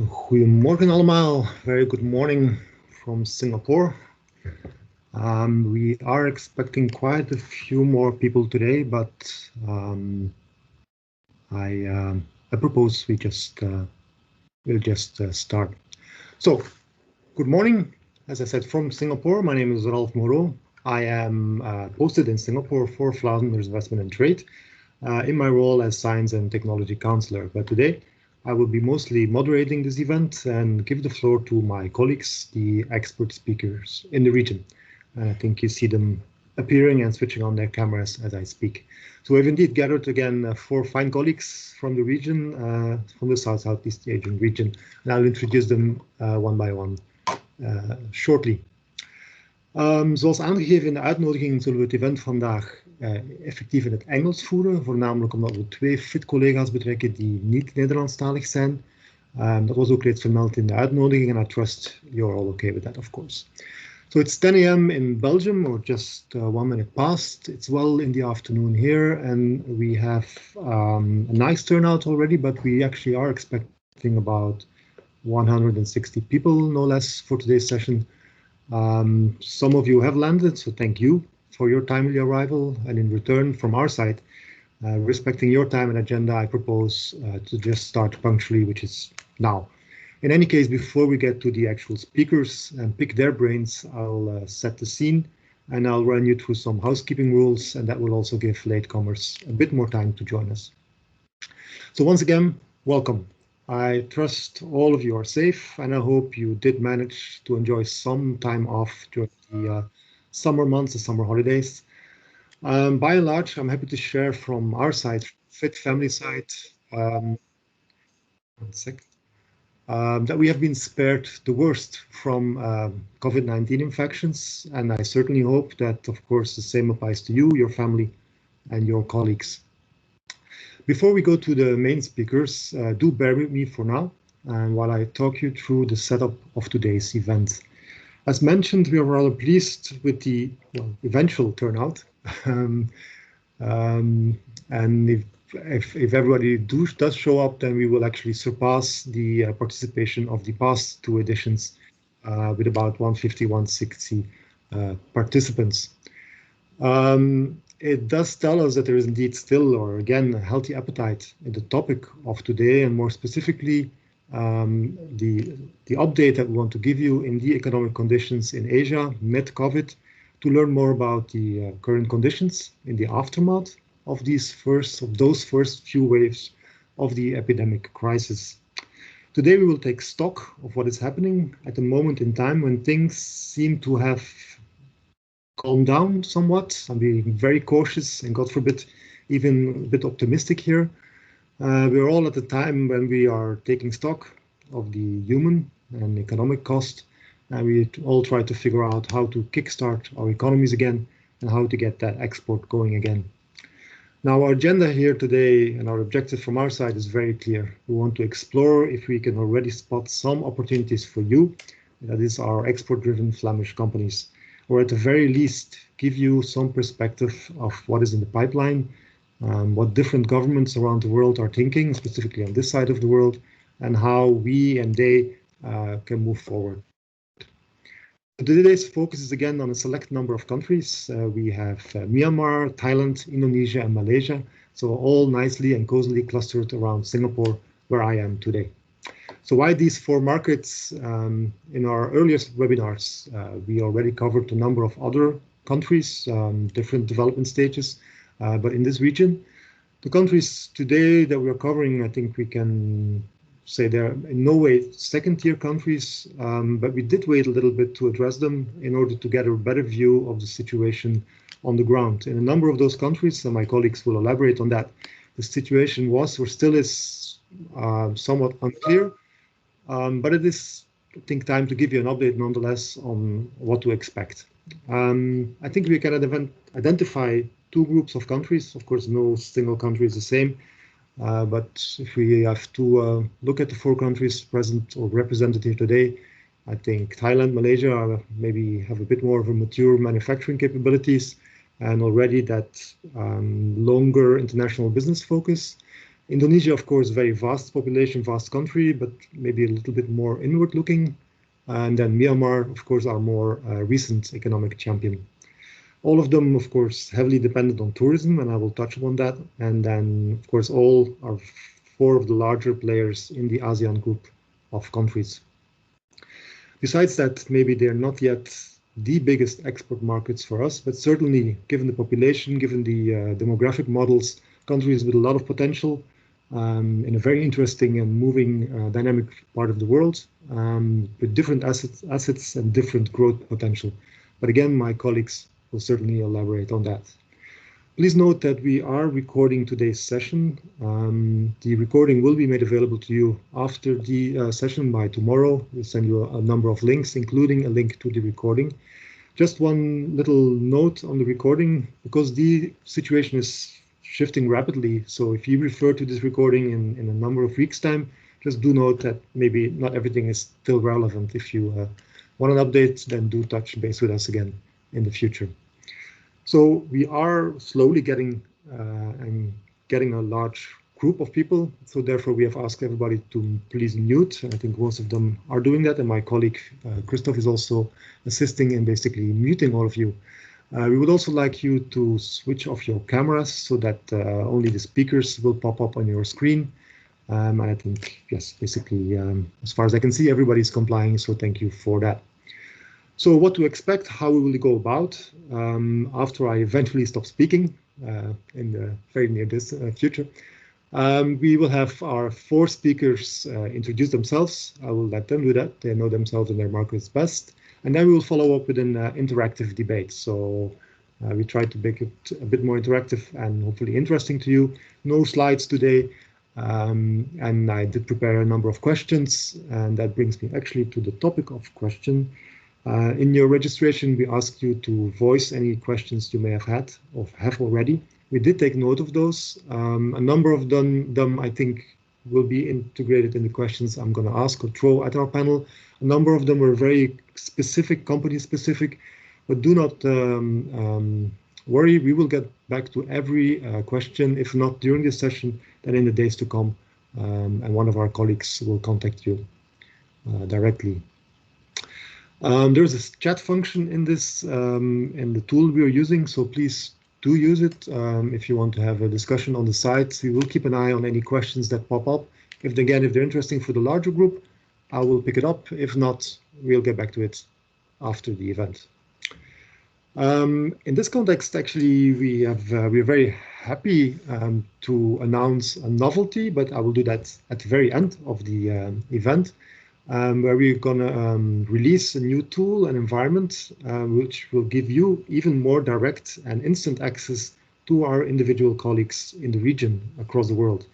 Goedemorgen allemaal. Very good morning from Singapore. We are expecting quite a few more people today, but I propose we'll just start. So, good morning. As I said, from Singapore, my name is Ralph Moreau. I am posted in Singapore for Vlaamse Investment and Trade in my role as Science and Technology Counselor. But today, I will be mostly moderating this event and give the floor to my colleagues, the expert speakers in the region. And I think you see them appearing and switching on their cameras as I speak. So we've indeed gathered again 4 fine colleagues from the region, from the Southeast Asian region, and I'll introduce them one by one shortly. Zoals aangegeven in de uitnodiging zullen we het event vandaag effectief in het Engels voeren, voornamelijk omdat we 2 fit-collega's betrekken die niet Nederlandstalig zijn. Dat was ook reeds vermeld in de uitnodiging, and I trust you're all okay with that, of course. So it's 10 a.m. in Belgium, or just 1 minute past. It's well in the afternoon here, and we have a nice turnout already, but we actually are expecting about 160 people, no less, for today's session. Some of you have landed, so thank you for your timely arrival, and in return from our side, respecting your time and agenda, I propose to just start punctually, which is now. In any case, before we get to the actual speakers and pick their brains, I'll set the scene and I'll run you through some housekeeping rules, and that will also give latecomers a bit more time to join us. So once again, welcome. I trust all of you are safe, and I hope you did manage to enjoy some time off during the summer months, the summer holidays. By and large, I'm happy to share from our side, Fit Family side, one sec, that we have been spared the worst from COVID-19 infections, and I certainly hope that, of course, the same applies to you, your family, and your colleagues. Before we go to the main speakers, do bear with me for now, and while I talk you through the setup of today's event. As mentioned, we are rather pleased with the eventual turnout, and if everybody does show up, then we will actually surpass the participation of the past 2 editions with about 150, 160 participants. It does tell us that there is indeed still, or again, a healthy appetite in the topic of today, and more specifically, the update that we want to give you in the economic conditions in Asia mid-COVID, to learn more about the current conditions in the aftermath of those first few waves of the epidemic crisis. Today we will take stock of what is happening at a moment in time when things seem to have calmed down somewhat. I'm being very cautious and, God forbid, even a bit optimistic here. We're all at a time when we are taking stock of the human and economic cost, and we all try to figure out how to kickstart our economies again and how to get that export going again. Now, our agenda here today and our objective from our side is very clear. We want to explore if we can already spot some opportunities for you, that is our export-driven Flemish companies, or at the very least give you some perspective of what is in the pipeline, what different governments around the world are thinking, specifically on this side of the world, and how we and they can move forward. Today's focus is again on a select number of countries. We have Myanmar, Thailand, Indonesia, and Malaysia, so all nicely and cozily clustered around Singapore, where I am today. So why these 4 markets? In our earliest webinars, we already covered a number of other countries, different development stages, but in this region, the countries today that we are covering, I think we can say they're in no way second-tier countries, but we did wait a little bit to address them in order to get a better view of the situation on the ground. In a number of those countries, and my colleagues will elaborate on that, the situation was or still is somewhat unclear, but it is, I think, time to give you an update nonetheless on what to expect. I think we can identify 2 groups of countries. Of course, no single country is the same, but if we have to look at the 4 countries present or represented here today, I think Thailand, Malaysia maybe have a bit more of a mature manufacturing capabilities and already that longer international business focus. Indonesia, of course, very vast population, vast country, but maybe a little bit more inward looking. And then Myanmar, of course, our more recent economic champion. All of them, of course, heavily dependent on tourism, and I will touch upon that. And then, of course, all are 4 of the larger players in the ASEAN group of countries. Besides that, maybe they're not yet the biggest export markets for us, but certainly given the population, given the demographic models, countries with a lot of potential in a very interesting and moving dynamic part of the world with different assets and different growth potential. But again, my colleagues will certainly elaborate on that. Please note that we are recording today's session. The recording will be made available to you after the session by tomorrow. We'll send you a number of links, including a link to the recording. Just one little note on the recording, because the situation is shifting rapidly. So if you refer to this recording in a number of weeks' time, just do note that maybe not everything is still relevant. If you want an update, then do touch base with us again in the future. So we are slowly getting a large group of people. So therefore we have asked everybody to please mute. I think most of them are doing that. And my colleague Christoph is also assisting in basically muting all of you. We would also like you to switch off your cameras so that only the speakers will pop up on your screen. And I think, yes, basically, as far as I can see, everybody's complying. So thank you for that. So what to expect, how we will go about after I eventually stop speaking in the very near future. We will have our 4 speakers introduce themselves. I will let them do that. They know themselves and their markets best. And then we will follow up with an interactive debate. So we try to make it a bit more interactive and hopefully interesting to you. No slides today. And I did prepare a number of questions. And that brings me actually to the topic of question. In your registration, we asked you to voice any questions you may have had or have already. We did take note of those. A number of them, I think, will be integrated in the questions I'm going to ask or throw at our panel. A number of them were very specific, company specific, but do not worry. We will get back to every question, if not during this session, then in the days to come. And one of our colleagues will contact you directly. There's a chat function in this in the tool we are using, so please do use it if you want to have a discussion on the site. We will keep an eye on any questions that pop up. If they're interesting for the larger group, I will pick it up. If not, we'll get back to it after the event. In this context, actually, we're very happy to announce a novelty, but I will do that at the very end of the event. Where we're going to release a new tool and environment which will give you even more direct and instant access to our individual colleagues in the region across the world.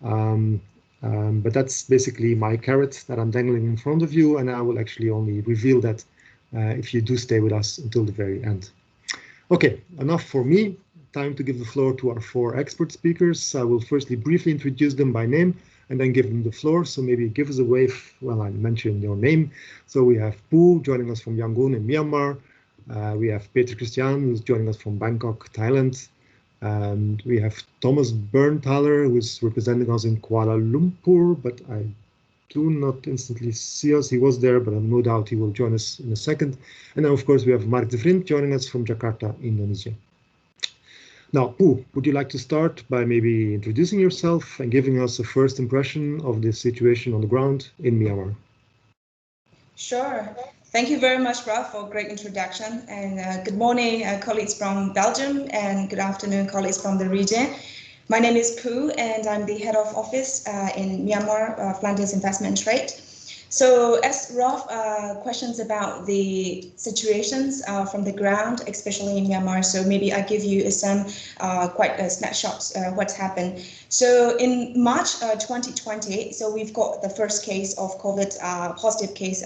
But that's basically my carrot that I'm dangling in front of you, and I will actually only reveal that if you do stay with us until the very end. Okay, enough for me. Time to give the floor to our 4 expert speakers. I will firstly briefly introduce them by name and then give them the floor. So maybe give us a wave when I mention your name. So we have Phoo joining us from Yangon in Myanmar. We have Peter Christian, who's joining us from Bangkok, Thailand. And we have Thomas Berntaler, who's representing us in Kuala Lumpur, but I do not instantly see us. He was there, but I have no doubt he will join us in a second. And then, of course, we have Marc Devriendt joining us from Jakarta, Indonesia. Now, Phoo, would you like to start by maybe introducing yourself and giving us a first impression of the situation on the ground in Myanmar? Sure. Thank you very much, Ralph, for a great introduction. And good morning, colleagues from Belgium, and good afternoon, colleagues from the region. My name is Phoo, and I'm the head of office in Myanmar, Flanders Investment and Trade. So as Ralph questions about the situations from the ground, especially in Myanmar, so maybe I give you some quite snapshots what's happened. So in March 2020, so we've got the first case of COVID positive case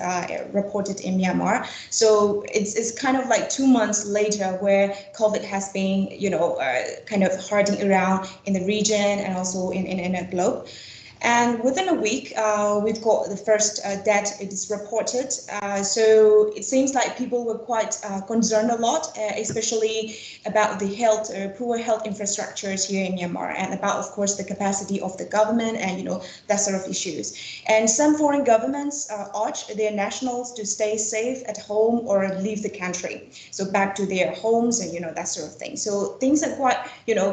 reported in Myanmar. So it's kind of like 2 months later where COVID has been, kind of harding around in the region and also in the globe. And within a week, we've got the first death is reported. So it seems like people were quite concerned a lot, especially about the health, poor health infrastructures here in Myanmar, and about, of course, the capacity of the government and, that sort of issues. And some foreign governments urge their nationals to stay safe at home or leave the country. So back to their homes and, that sort of thing. So things are quite,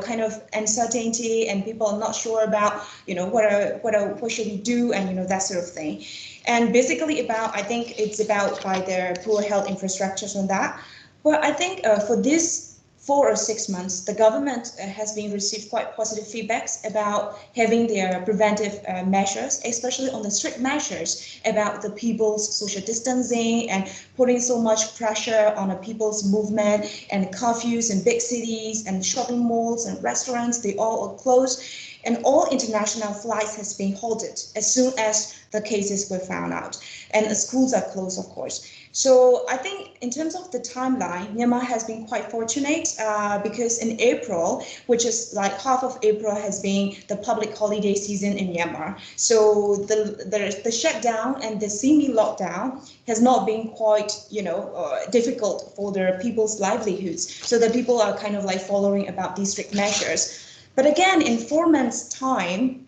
kind of uncertainty, and people are not sure about, what should we do, and that sort of thing. And basically I think it's about by their poor health infrastructures and that. But I think for this 4 or 6 months, the government has been received quite positive feedbacks about having their preventive measures, especially on the strict measures about the people's social distancing and putting so much pressure on the people's movement, and curfews in big cities and shopping malls and restaurants, they all are closed. And all international flights has been halted as soon as the cases were found out. And the schools are closed, of course. So I think in terms of the timeline, Myanmar has been quite fortunate because in April, which is like half of April, has been the public holiday season in Myanmar. So the shutdown and the semi-lockdown has not been quite, difficult for the people's livelihoods. So the people are kind of like following about these strict measures. But again, in 4 months' time,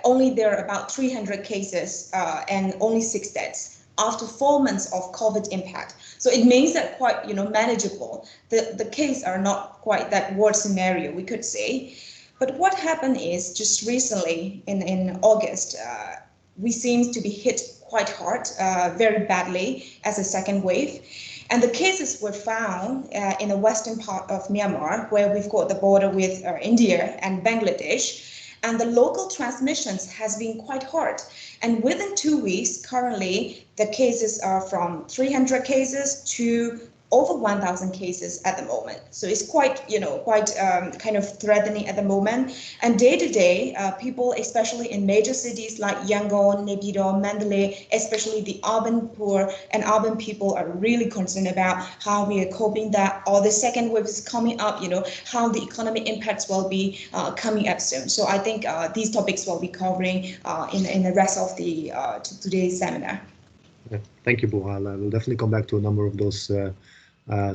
only there are about 300 cases and only 6 deaths after 4 months of COVID impact. So it means that quite, manageable. The cases are not quite that worst scenario, we could say. But what happened is just recently in August, we seem to be hit quite hard, very badly as a second wave. And the cases were found in the western part of Myanmar, where we've got the border with India and Bangladesh. And the local transmissions has been quite hard. And within 2 weeks, currently, the cases are from 300 cases to over 1,000 cases at the moment. So it's quite, kind of threatening at the moment. And day to day, people, especially in major cities like Yangon, Naypyidaw, Mandalay, especially the urban poor and urban people are really concerned about how we are coping that, or the second wave is coming up, how the economic impacts will be coming up soon. So I think these topics will be covering in the rest of the today's seminar. Yeah, thank you, Bo. I will definitely come back to a number of those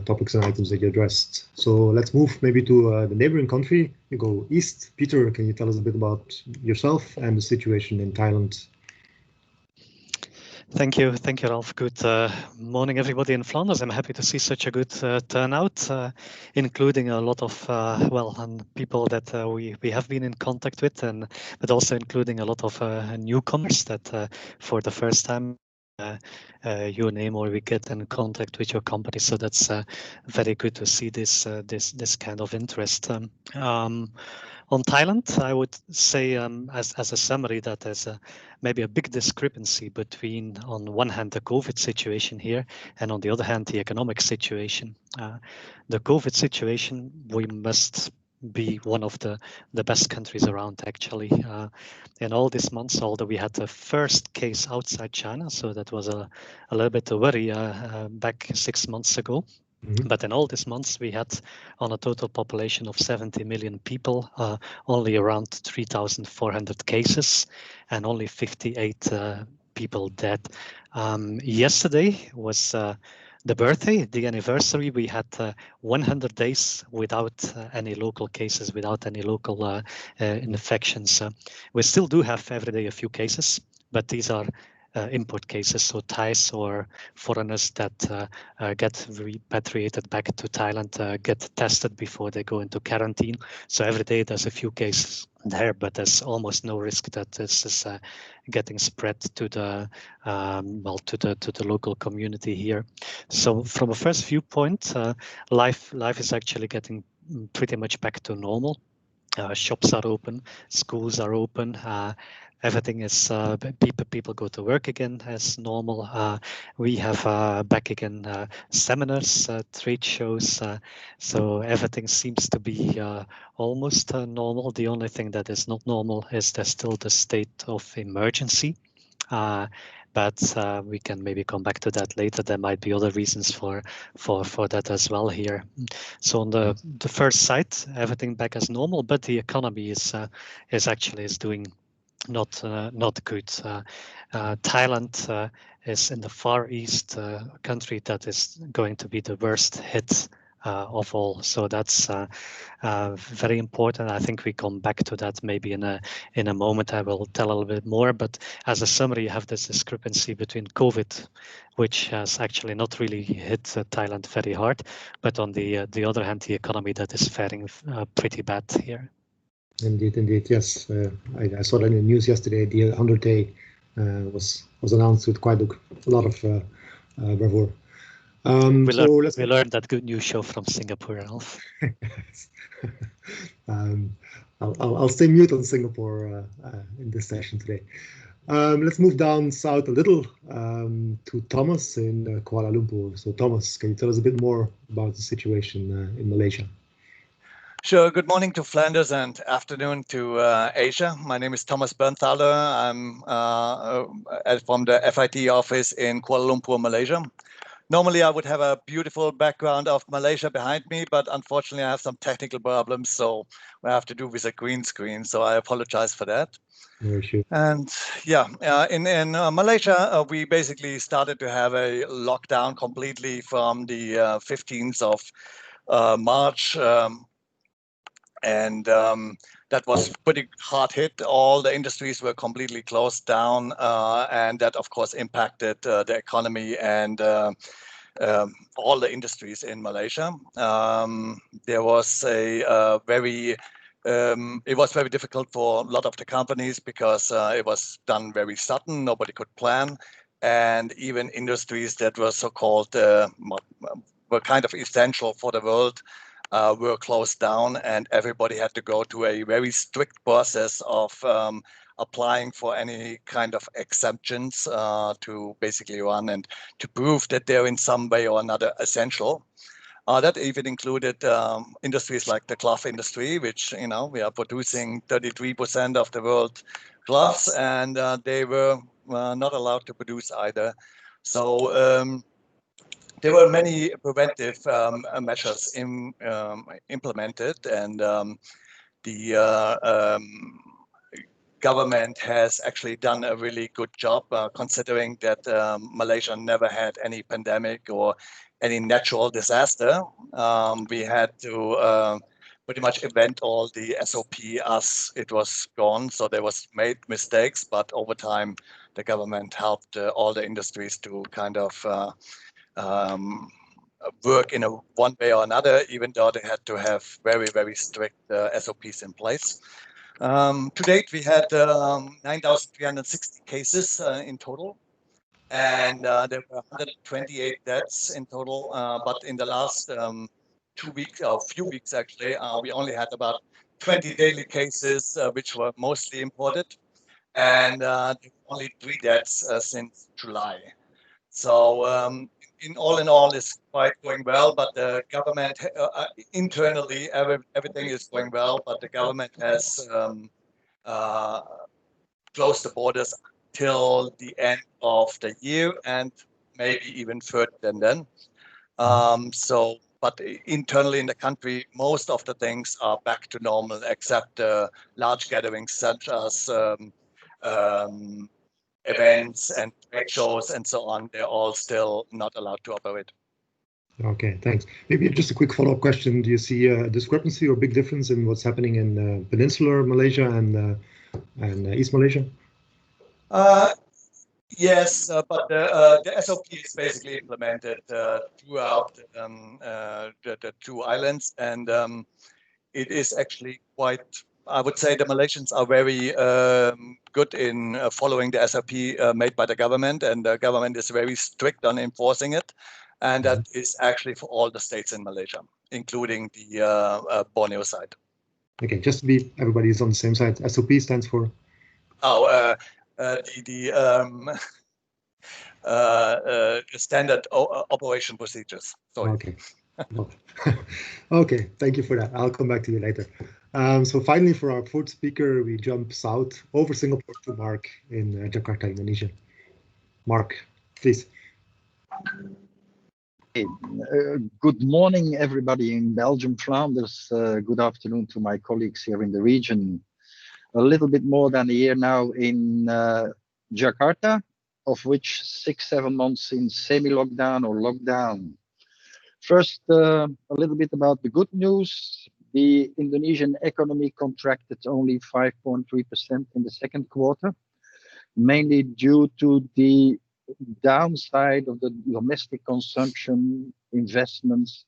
topics and items that you addressed. So let's move maybe to the neighboring country. You go east. Peter, can you tell us a bit about yourself and the situation in Thailand? Thank you, Ralph. Good morning, everybody in Flanders. I'm happy to see such a good turnout, including a lot of people that we have been in contact with, but also including a lot of newcomers that for the first time your name or we get in contact with your company. So that's very good to see this kind of interest. On Thailand, I would say as a summary that there's maybe a big discrepancy between, on one hand, the COVID situation here, and on the other hand, the economic situation. The COVID situation, we must be one of the best countries around, actually. In all these months, although we had the first case outside China, so that was a little bit a worry back 6 months ago. Mm-hmm. But in all these months, we had, on a total population of 70 million people, only around 3,400 cases and only 58 people dead. Yesterday was the birthday, the anniversary. We had 100 days without any local cases, without any local infections. We still do have every day a few cases, but these are import cases, so Thais or foreigners that get repatriated back to Thailand, get tested before they go into quarantine. So every day there's a few cases there, but there's almost no risk that this is getting spread to the to the local community here. So from a first viewpoint, life is actually getting pretty much back to normal. Shops are open, schools are open. Everything is people go to work again as normal. We have back again seminars, trade shows. So everything seems to be almost normal. The only thing that is not normal is there's still the state of emergency. But we can maybe come back to that later. There might be other reasons for that as well here. So on the first side, everything back as normal, but the economy is actually doing not good. Thailand is in the Far East country that is going to be the worst hit of all. So that's very important. I think we come back to that maybe in a moment. I will tell a little bit more. But as a summary, you have this discrepancy between COVID, which has actually not really hit Thailand very hard, but on the other hand, the economy that is faring pretty bad here. Indeed, yes. I saw that in the news yesterday. The 100-day was announced with quite a lot of bravura. We learned that good news show from Singapore, Ralph. I'll stay mute on Singapore in this session today. Let's move down south a little to Thomas in Kuala Lumpur. So Thomas, can you tell us a bit more about the situation in Malaysia? Sure. Good morning to Flanders and afternoon to Asia. My name is Thomas Bernthaler. I'm from the FIT office in Kuala Lumpur, Malaysia. Normally, I would have a beautiful background of Malaysia behind me, but unfortunately, I have some technical problems, so I have to do with a green screen. So I apologize for that. No issue. And yeah, in Malaysia, we basically started to have a lockdown completely from the 15th of March. And that was pretty hard hit. All the industries were completely closed down, and that, of course, impacted the economy and all the industries in Malaysia. There was it was very difficult for a lot of the companies because it was done very sudden. Nobody could plan, and even industries that were so-called were kind of essential for the world were closed down, and everybody had to go to a very strict process of applying for any kind of exemptions to basically run and to prove that they're in some way or another essential. That even included industries like the cloth industry, which, you know, we are producing 33% of the world gloves, and they were not allowed to produce either. So there were many preventive measures implemented, and the government has actually done a really good job, considering that Malaysia never had any pandemic or any natural disaster. We had to pretty much invent all the SOP as it was gone, so there was made mistakes, but over time the government helped all the industries to kind of work in one way or another, even though they had to have very, very strict SOPs in place. To date, we had 9,360 cases in total, and there were 128 deaths in total. But in the last 2 weeks, or few weeks actually, we only had about 20 daily cases, which were mostly imported, and only 3 deaths since July. So in all, it's quite going well, but the government internally, everything is going well, but the government has closed the borders till the end of the year, and maybe even further than then. But internally in the country, most of the things are back to normal, except large gatherings such as events and trade shows and so on. They're all still not allowed to operate. Okay, thanks. Maybe just a quick follow-up question. Do you see a discrepancy or big difference in what's happening in peninsular Malaysia and East Malaysia? Yes, but the SOP is basically implemented throughout the 2 islands, and it is actually quite, I would say the Malaysians are very good in following the SOP made by the government, and the government is very strict on enforcing it. And that is actually for all the states in Malaysia, including the Borneo side. Okay, just to be everybody's on the same side. SOP stands for? The standard operation procedures. Sorry. Okay. Okay, thank you for that. I'll come back to you later. So finally, for our 4th speaker, we jump south over Singapore to Marc in Jakarta, Indonesia. Marc, please. Hey, good morning, everybody in Belgium, Flanders. Good afternoon to my colleagues here in the region. a little bit more than a year now in Jakarta, of which 6-7 months in semi-lockdown or lockdown. First, a little bit about the good news. The Indonesian economy contracted only 5.3% in the second quarter, mainly due to the downside of the domestic consumption, investments,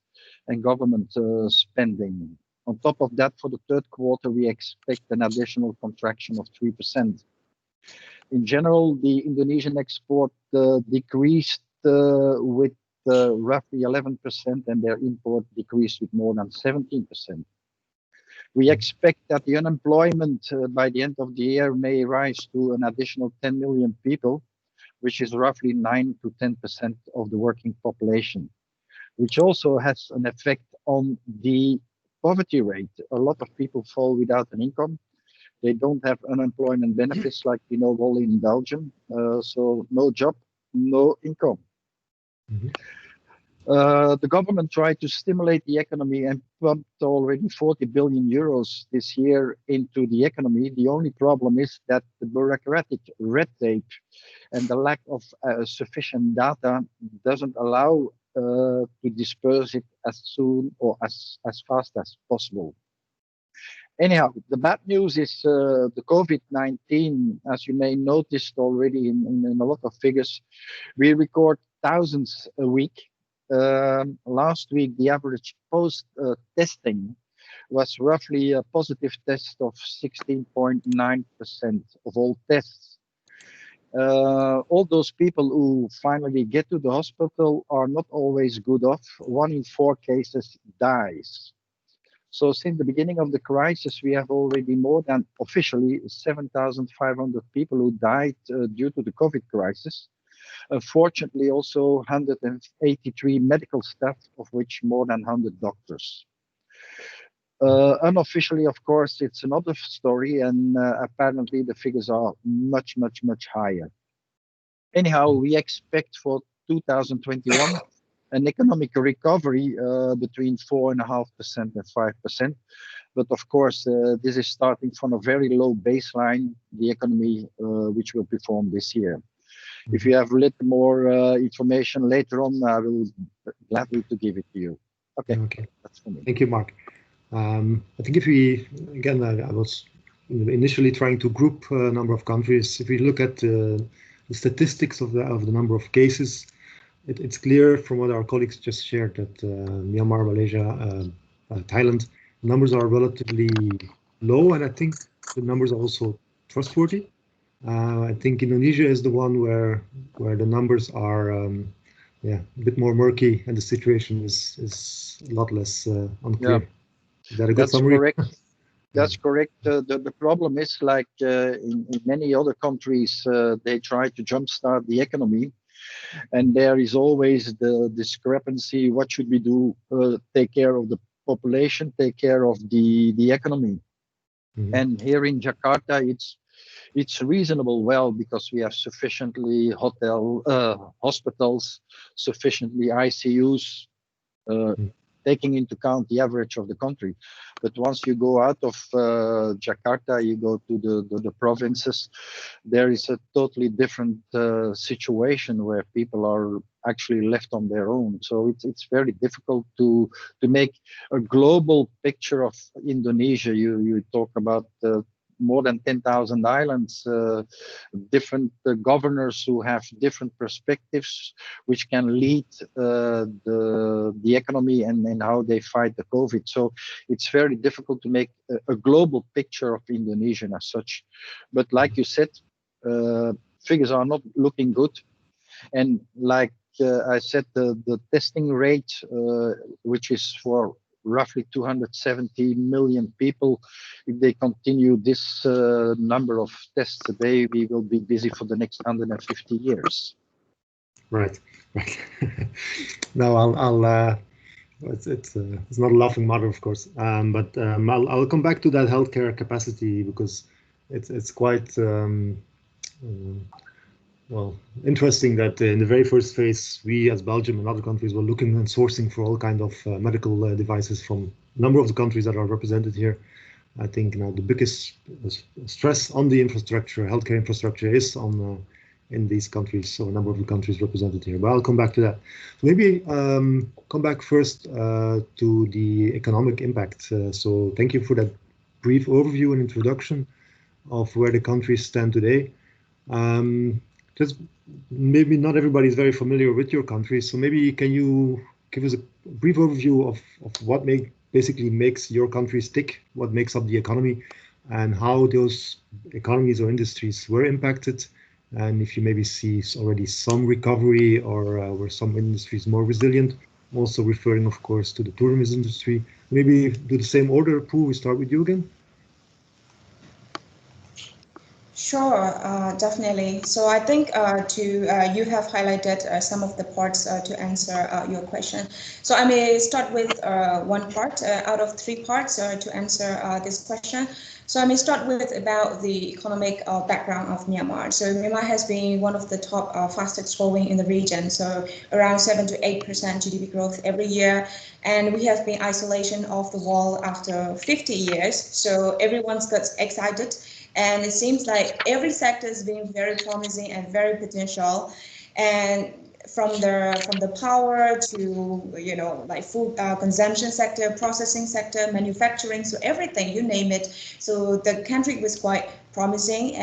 and government spending. On top of that, for the third quarter, we expect an additional contraction of 3%. In general, the Indonesian export decreased with roughly 11%, and their import decreased with more than 17%. We expect that the unemployment by the end of the year may rise to an additional 10 million people, which is roughly 9 to 10% of the working population, which also has an effect on the poverty rate. A lot of people fall without an income. They don't have unemployment benefits like we know all in Belgium. So no job, no income. Mm-hmm. The government tried to stimulate the economy and pumped already 40 billion euros this year into the economy. The only problem is that the bureaucratic red tape and the lack of sufficient data doesn't allow to disperse it as soon or as fast as possible. Anyhow, the bad news is the COVID-19, as you may notice already in a lot of figures, we record thousands a week. Last week, the average post-testing was roughly a positive test of 16.9% of all tests. All those people who finally get to the hospital are not always good off. 1 in 4 cases dies. So since the beginning of the crisis, we have already more than officially 7,500 people who died due to the COVID crisis. Unfortunately, also 183 medical staff, of which more than 100 doctors. Unofficially, of course, it's another story, and apparently the figures are much, much, much higher. Anyhow, we expect for 2021 an economic recovery between 4.5% and 5%. But of course, this is starting from a very low baseline, the economy which will perform this year. If you have a little more information later on, I will gladly to give it to you. Okay. That's for me. Thank you, Marc. I think if we, again, I was initially trying to group a number of countries. If we look at the statistics of the number of cases, it's clear from what our colleagues just shared that Myanmar, Malaysia, Thailand, numbers are relatively low, and I think the numbers are also trustworthy. I think Indonesia is the one where the numbers are a bit more murky, and the situation is a lot less unclear. Yeah. Is that a good summary? Correct. That's correct. The problem is like in many other countries, they try to jumpstart the economy, and there is always the discrepancy. What should we do? Take care of the population, take care of the economy. Mm-hmm. And here in Jakarta, it's reasonable well because we have sufficiently hospitals, sufficiently ICUs, taking into account the average of the country. But once you go out of Jakarta, you go to the provinces, there is a totally different situation where people are actually left on their own. So it's very difficult to make a global picture of Indonesia. You talk about more than 10,000 islands, different governors who have different perspectives, which can lead the economy and how they fight the COVID. So it's very difficult to make a global picture of Indonesia as such. But like you said, figures are not looking good. And like I said, the testing rate, which is for roughly 270 million people, if they continue this number of tests a day, we will be busy for the next 150 years. Right. No, it's not a laughing matter, of course, but I'll come back to that healthcare capacity because it's quite well, interesting that in the very first phase, we as Belgium and other countries were looking and sourcing for all kinds of medical devices from a number of the countries that are represented here. I think now the biggest stress on the infrastructure, healthcare infrastructure, is on in these countries. So a number of the countries represented here, but I'll come back to that. So maybe come back first to the economic impact. So thank you for that brief overview and introduction of where the countries stand today. Just maybe not everybody is very familiar with your country, so maybe can you give us a brief overview of what basically makes your country tick, what makes up the economy, and how those economies or industries were impacted, and if you maybe see already some recovery or were some industries more resilient, also referring, of course, to the tourism industry. Maybe do the same order. Phoo, we start with you again. Sure, definitely. So I think you have highlighted some of the parts to answer your question. So I may start with one part out of three parts to answer this question. So I may start with about the economic background of Myanmar. So Myanmar has been one of the top fastest growing in the region. So around 7 to 8% GDP growth every year. And we have been isolation of the wall after 50 years. So everyone's got excited. And it seems like every sector is being very promising and very potential. And from the power to, you know, like food consumption sector, processing sector, manufacturing, so everything, you name it. So the country was quite promising.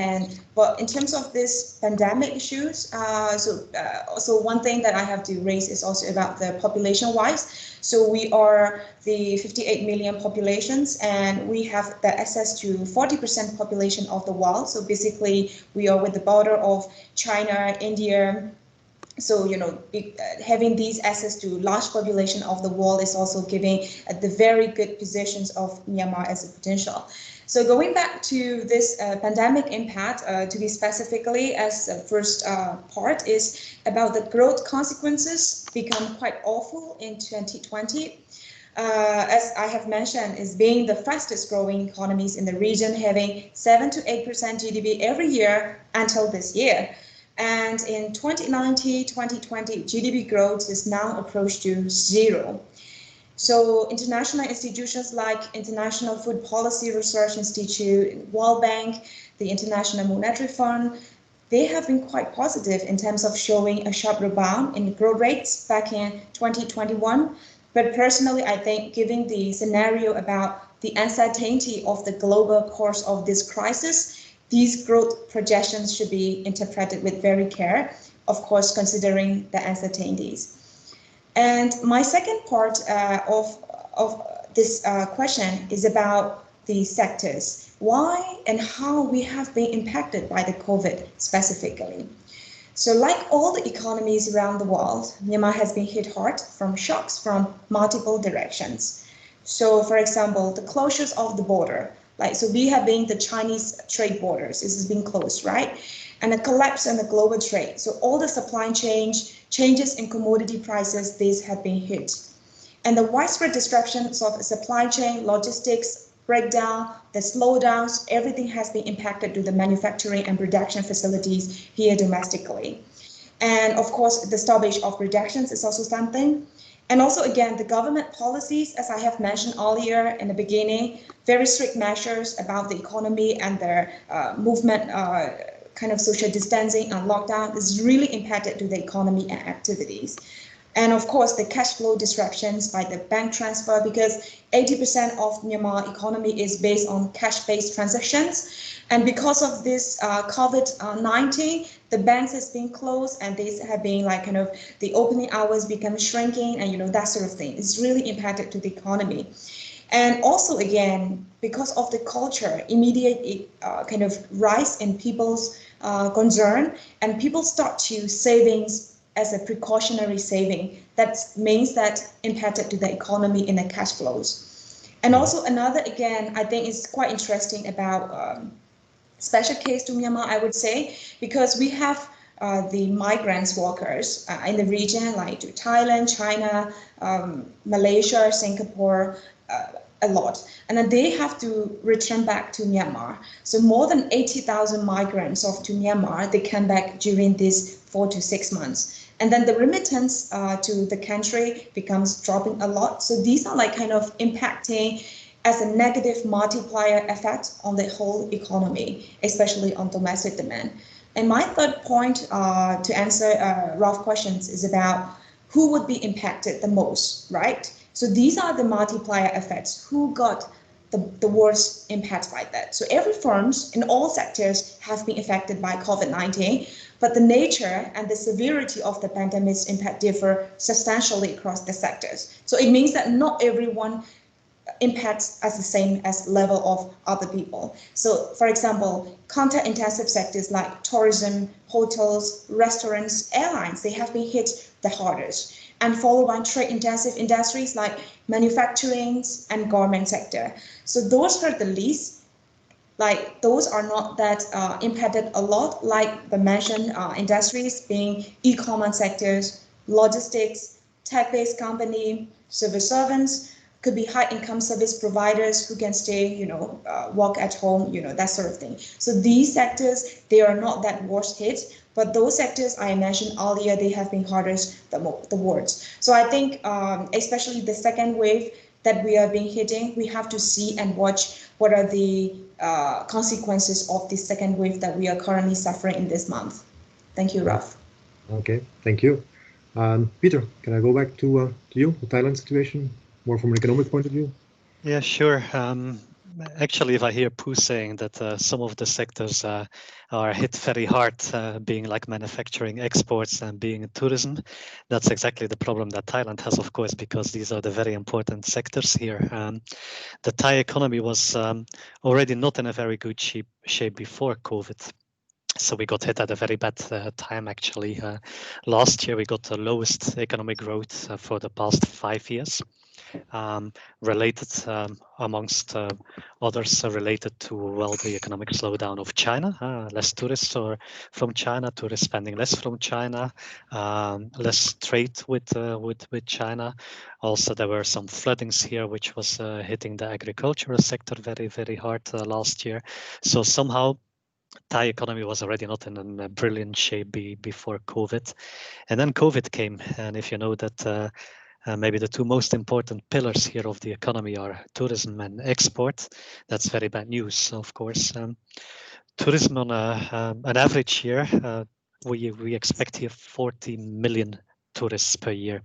But in terms of this pandemic issues, so one thing that I have to raise is also about the population wise. So we are the 58 million populations, and we have the access to 40% population of the world. So basically, we are with the border of China, India. So, you know, having these access to large population of the world is also giving the very good positions of Myanmar as a potential. So going back to this pandemic impact, to be specifically as the first part is about the growth consequences become quite awful in 2020. As I have mentioned, is being the fastest growing economies in the region, having 7 to 8% GDP every year until this year. And in 2019, 2020, GDP growth is now approached to zero. So international institutions like International Food Policy Research Institute, World Bank, the International Monetary Fund, they have been quite positive in terms of showing a sharp rebound in growth rates back in 2021. But personally, I think given the scenario about the uncertainty of the global course of this crisis, these growth projections should be interpreted with very care, of course, considering the uncertainties. And my second part of this question is about the sectors. Why and how we have been impacted by the COVID specifically. So like all the economies around the world, Myanmar has been hit hard from shocks from multiple directions. So for example, the closures of the border, so we have been the Chinese trade borders, this has been closed, right? And a collapse in the global trade. So all the supply chain changes in commodity prices, these have been hit. And the widespread disruptions of supply chain, logistics, breakdown, the slowdowns, everything has been impacted to the manufacturing and production facilities here domestically. And of course, the stoppage of productions is also something. And also, again, the government policies, as I have mentioned earlier in the beginning, very strict measures about the economy and their movement, kind of social distancing and lockdown is really impacted to the economy and activities. And of course, the cash flow disruptions by the bank transfer, because 80% of Myanmar economy is based on cash-based transactions. And because of this COVID-19, the banks has been closed and these have been like kind of the opening hours become shrinking and, you know, that sort of thing. It's really impacted to the economy. And also, again, because of the culture, immediate kind of rise in people's concern, and people start to savings as a precautionary saving. That means that impacted to the economy in the cash flows. And also another, again, I think is quite interesting about special case to Myanmar, I would say, because we have the migrants workers in the region, like to Thailand, China, Malaysia, Singapore, a lot. And then they have to return back to Myanmar. So more than 80,000 migrants to Myanmar, they come back during these 4 to 6 months. And then the remittance to the country becomes dropping a lot. So these are like kind of impacting as a negative multiplier effect on the whole economy, especially on domestic demand. And my third point to answer Ralph's questions is about who would be impacted the most, right? So these are the multiplier effects. Who got the worst impact by that? So every firms in all sectors have been affected by COVID-19, but the nature and the severity of the pandemic's impact differ substantially across the sectors. So it means that not everyone impacts as the same as level of other people. So for example, contact intensive sectors like tourism, hotels, restaurants, airlines, they have been hit the hardest, and followed by trade intensive industries like manufacturing and garment sector. So those are the least, like those are not that impacted a lot, like the mentioned industries being e-commerce sectors, logistics, tech-based company, civil servants, could be high-income service providers who can stay, work at home, that sort of thing. So these sectors, they are not that worst hit, but those sectors I mentioned earlier, they have been hardest the worst. So I think, especially the second wave that we are being hitting, we have to see and watch what are the consequences of the second wave that we are currently suffering in this month. Thank you, Ralph. Okay, thank you. Peter, can I go back to you, the Thailand situation, more from an economic point of view? Yeah, sure. Actually, if I hear Pooh saying that some of the sectors are hit very hard, being like manufacturing, exports, and being tourism, that's exactly the problem that Thailand has, of course, because these are the very important sectors here. The Thai economy was already not in a very good shape before COVID. So we got hit at a very bad time, actually. Last year, we got the lowest economic growth for the past 5 years. Related amongst others related to the economic slowdown of China, less tourists from China, tourists spending less from China, less trade with China. Also, there were some floodings here, which was hitting the agricultural sector very, very hard last year. So somehow Thai economy was already not in a brilliant shape before COVID, and then COVID came. And if you know that. Maybe the two most important pillars here of the economy are tourism and export. That's very bad news, of course. Tourism on an average year, we expect here 40 million tourists per year.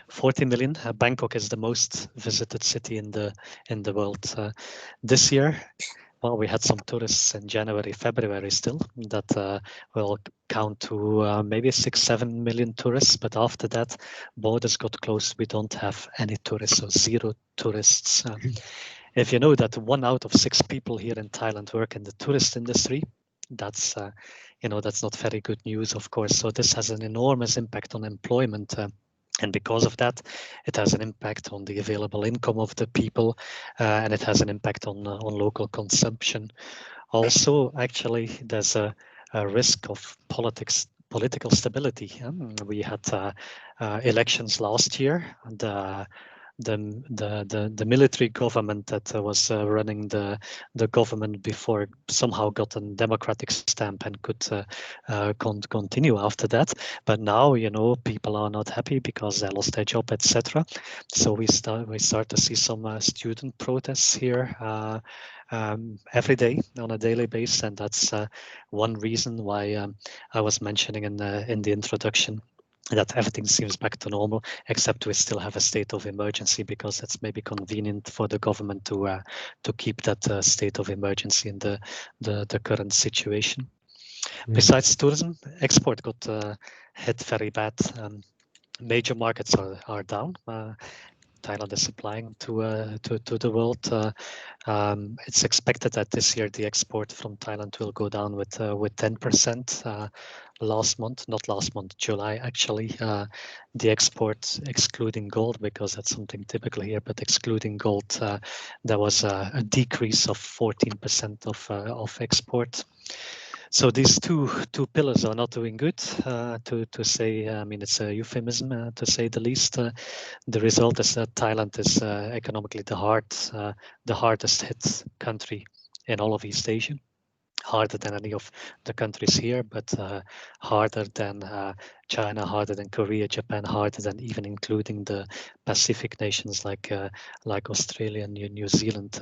40 million. Bangkok is the most visited city in the world. This year, well, we had some tourists in January, February still that will count to maybe 6-7 million tourists. But after that, borders got closed. We don't have any tourists, so 0 tourists. If you know that 1 out of 6 people here in Thailand work in the tourist industry, that's that's not very good news, of course. So this has an enormous impact on employment. And because of that, it has an impact on the available income of the people, and it has an impact on local consumption. Also, actually, there's a risk of political stability. We had elections last year, and the military government that was running the government before somehow got a democratic stamp and could continue after that. But now, people are not happy because they lost their job, etc. So we start to see some student protests here every day on a daily basis, and that's one reason why I was mentioning in the introduction that everything seems back to normal, except we still have a state of emergency because it's maybe convenient for the government to keep that state of emergency in the current situation. Besides tourism, export got hit very bad. Major markets are down. Thailand is supplying to the world. It's expected that this year the export from Thailand will go down with 10%. July actually. The export excluding gold, because that's something typical here, but excluding gold, there was a decrease of 14% of export. So these two pillars are not doing good, to say. I mean, it's a euphemism to say the least. The result is that Thailand is economically the hardest hit country in all of East Asia. harder than any of the countries here, but harder than China, harder than Korea, Japan, harder than even including the Pacific nations like Australia and New Zealand.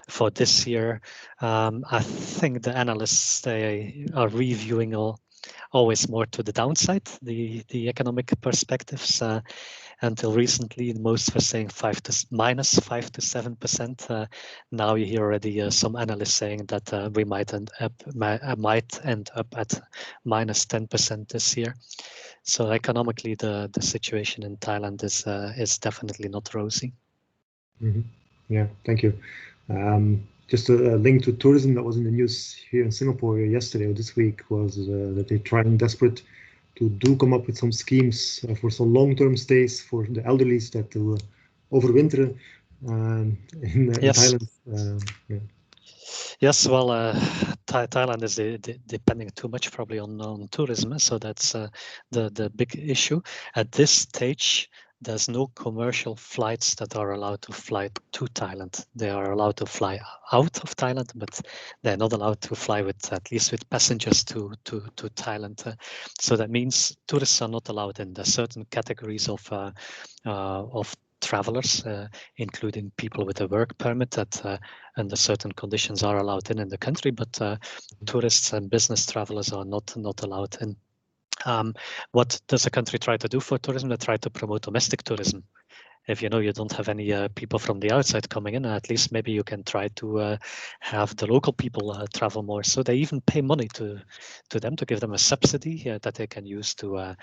For this year, I think the analysts, they are reviewing always more to the downside, the economic perspectives. Until recently, most were saying minus 5 to 7%. Now you hear already some analysts saying that we might end up at minus 10% this year. So economically, the situation in Thailand is definitely not rosy. Mm-hmm. Yeah, thank you. Just a link to tourism that was in the news here in Singapore yesterday or this week was that they're trying desperate to come up with some schemes for some long-term stays for the elderlies that will overwinter in Thailand. Yeah. Yes, well, Thailand is depending too much probably on tourism, so that's the big issue. At this stage, there's no commercial flights that are allowed to fly to Thailand. They are allowed to fly out of Thailand, but they're not allowed to fly at least with passengers to Thailand. So that means tourists are not allowed in. There's certain categories of travelers, including people with a work permit that under certain conditions are allowed in the country, but tourists and business travelers are not allowed in. What does a country try to do for tourism? They try to promote domestic tourism. If you know you don't have any people from the outside coming in, at least maybe you can try to have the local people travel more. So they even pay money to them, to give them a subsidy that they can use to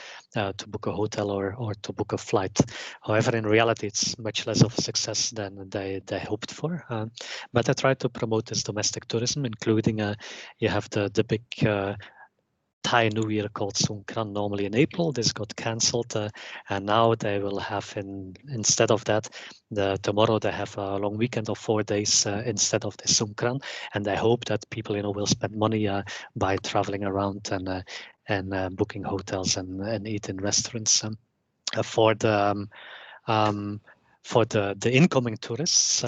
book a hotel or to book a flight. However, in reality, it's much less of a success than they hoped for. But they try to promote this domestic tourism, including you have the big Thai New Year called Songkran, normally in April. This got cancelled, and now they will have instead of that, tomorrow they have a long weekend of 4 days instead of the Songkran, and I hope that people will spend money by traveling around and booking hotels and eat in restaurants. For the incoming tourists,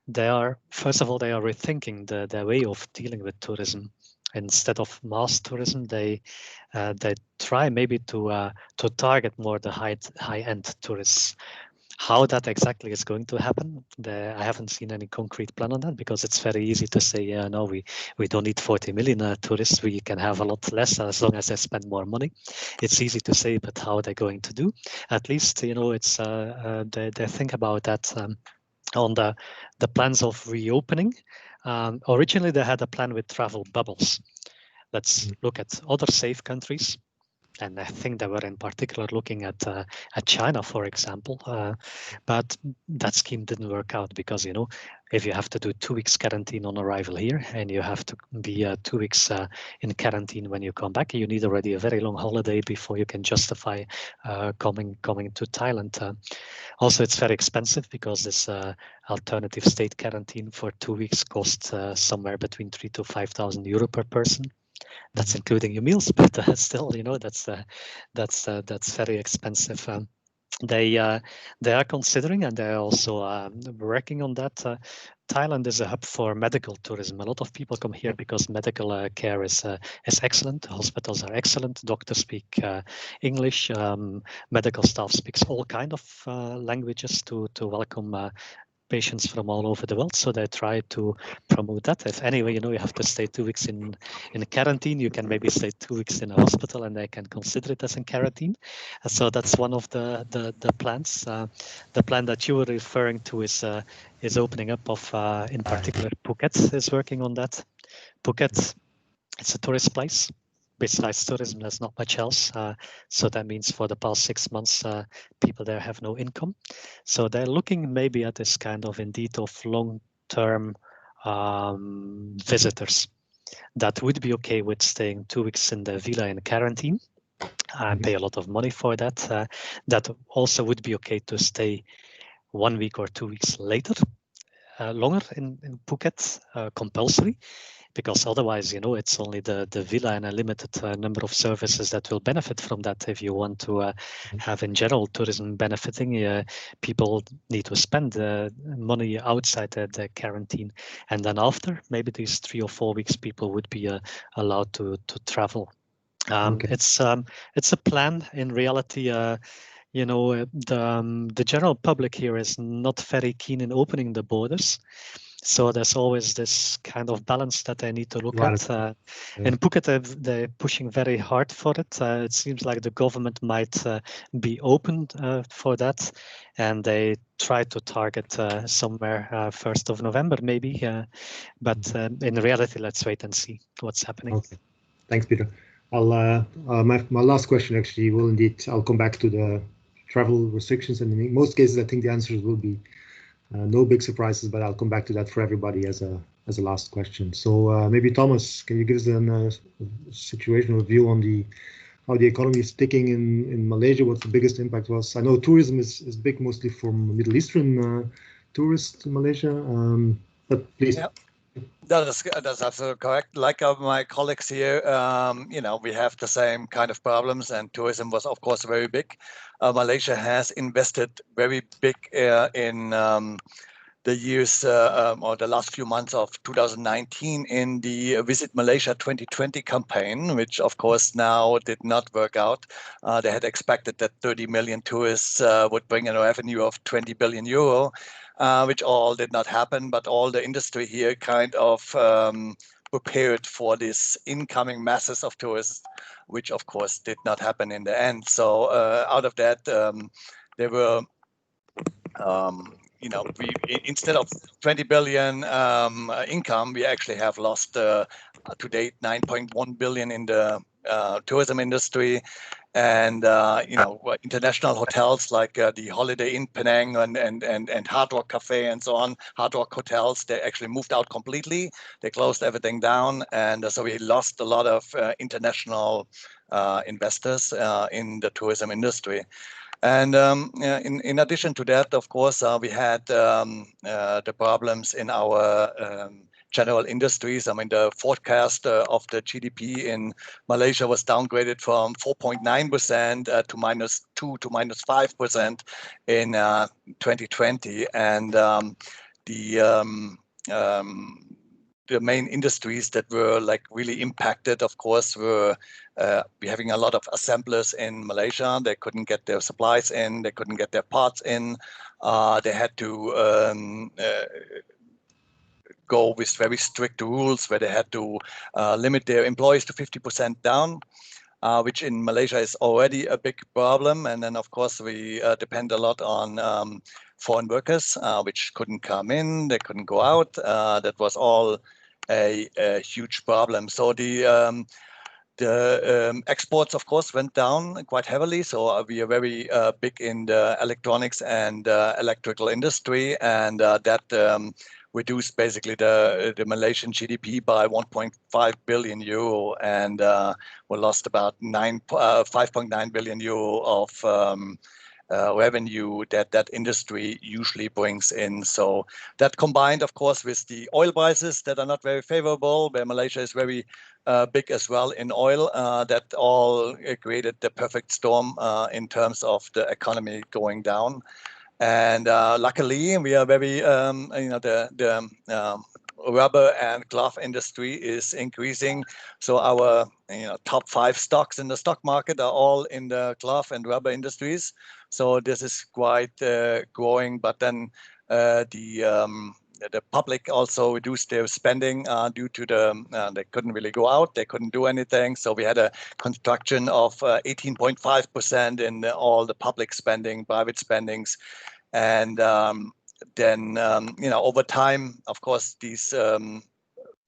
they are rethinking their way of dealing with tourism. Instead of mass tourism, they try maybe to target more the high-end tourists. How that exactly is going to happen, I haven't seen any concrete plan on that, because it's very easy to say, no, we don't need 40 million tourists. We can have a lot less as long as they spend more money. It's easy to say, but how are they going to do? At least it's they think about that on the plans of reopening. Originally, they had a plan with travel bubbles. Let's look at other safe countries. And I think they were in particular looking at China, for example. But that scheme didn't work out because, if you have to do 2 weeks quarantine on arrival here and you have to be 2 weeks in quarantine when you come back, you need already a very long holiday before you can justify coming to Thailand. Also, it's very expensive because this alternative state quarantine for 2 weeks costs somewhere between 3,000 to 5,000 euro per person. That's including your meals, but still, that's very expensive. They are considering, and they're also working on that. Thailand is a hub for medical tourism. A lot of people come here because medical care is excellent. Hospitals are excellent. Doctors speak English. Medical staff speaks all kind of languages to welcome patients from all over the world, so they try to promote that. If anyway, you have to stay 2 weeks in quarantine, you can maybe stay 2 weeks in a hospital, and they can consider it as in quarantine. So that's one of the plans. The plan that you were referring to is opening up of, in particular, Phuket is working on that. Phuket, it's a tourist place. Besides tourism, there's not much else. So that means for the past 6 months, people there have no income. So they're looking maybe at this kind of indeed of long-term visitors that would be okay with staying 2 weeks in the villa in quarantine and pay a lot of money for that. That also would be okay to stay 1 week or 2 weeks later, longer in Phuket, compulsory. because otherwise, you know, it's only the villa and a limited number of services that will benefit from that. If you want to have in general tourism benefiting, people need to spend money outside the quarantine, and then after maybe these 3 or 4 weeks, people would be allowed to travel. It's a plan. In reality, you know, the general public here is not very keen in opening the borders. So there's always this kind of balance that they need to look at. In Phuket, they're pushing very hard for it. It seems like the government might be open for that, and they try to target somewhere 1st of November maybe. But in reality, let's wait and see what's happening. Okay, thanks, Peter. I'll my last question actually will indeed, I'll come back to the travel restrictions, and in most cases I think the answers will be no big surprises, but I'll come back to that for everybody as a last question. So maybe Thomas, can you give us a situational view on how the economy is ticking in Malaysia? What the biggest impact was? I know tourism is big, mostly from Middle Eastern tourists in Malaysia, but please. Yeah. That's absolutely correct. Like my colleagues here, you know, we have the same kind of problems, and tourism was, of course, very big. Malaysia has invested very big in the years or the last few months of 2019 in the Visit Malaysia 2020 campaign, which, of course, now did not work out. They had expected that 30 million tourists would bring in a revenue of 20 billion euro. Which all did not happen, but all the industry here kind of prepared for this incoming masses of tourists, which of course did not happen in the end. So out of that, there were, you know, instead of 20 billion income, we actually have lost to date 9.1 billion in the tourism industry. And you know, international hotels like the Holiday Inn Penang and Hard Rock Cafe and so on, Hard Rock hotels, they actually moved out completely. They closed everything down, and so we lost a lot of international investors in the tourism industry. And in addition to that, of course, we had the problems in our general industries. I mean, the forecast of the GDP in Malaysia was downgraded from 4.9% to -2% to -5% in 2020. And the main industries that were like really impacted, of course, were having a lot of assemblers in Malaysia. They couldn't get their supplies in, they couldn't get their parts in. They had to go with very strict rules where they had to limit their employees to 50% down, which in Malaysia is already a big problem. And then, of course, we depend a lot on foreign workers, which couldn't come in, they couldn't go out. That was all a huge problem. So the exports, of course, went down quite heavily. So we are very big in the electronics and electrical industry, and that reduced basically the Malaysian GDP by 1.5 billion euro, and we lost about 5.9 billion euro of revenue that industry usually brings in. So that combined, of course, with the oil prices that are not very favorable, where Malaysia is very big as well in oil, that all created the perfect storm in terms of the economy going down. And luckily, we are very, you know, the rubber and glove industry is increasing. So our top 5 stocks in the stock market are all in the glove and rubber industries. So this is quite growing. But then the public also reduced their spending due to they couldn't really go out, they couldn't do anything. So we had a contraction of 18.5% in all the public spending, private spendings. And then, you know, over time, of course, these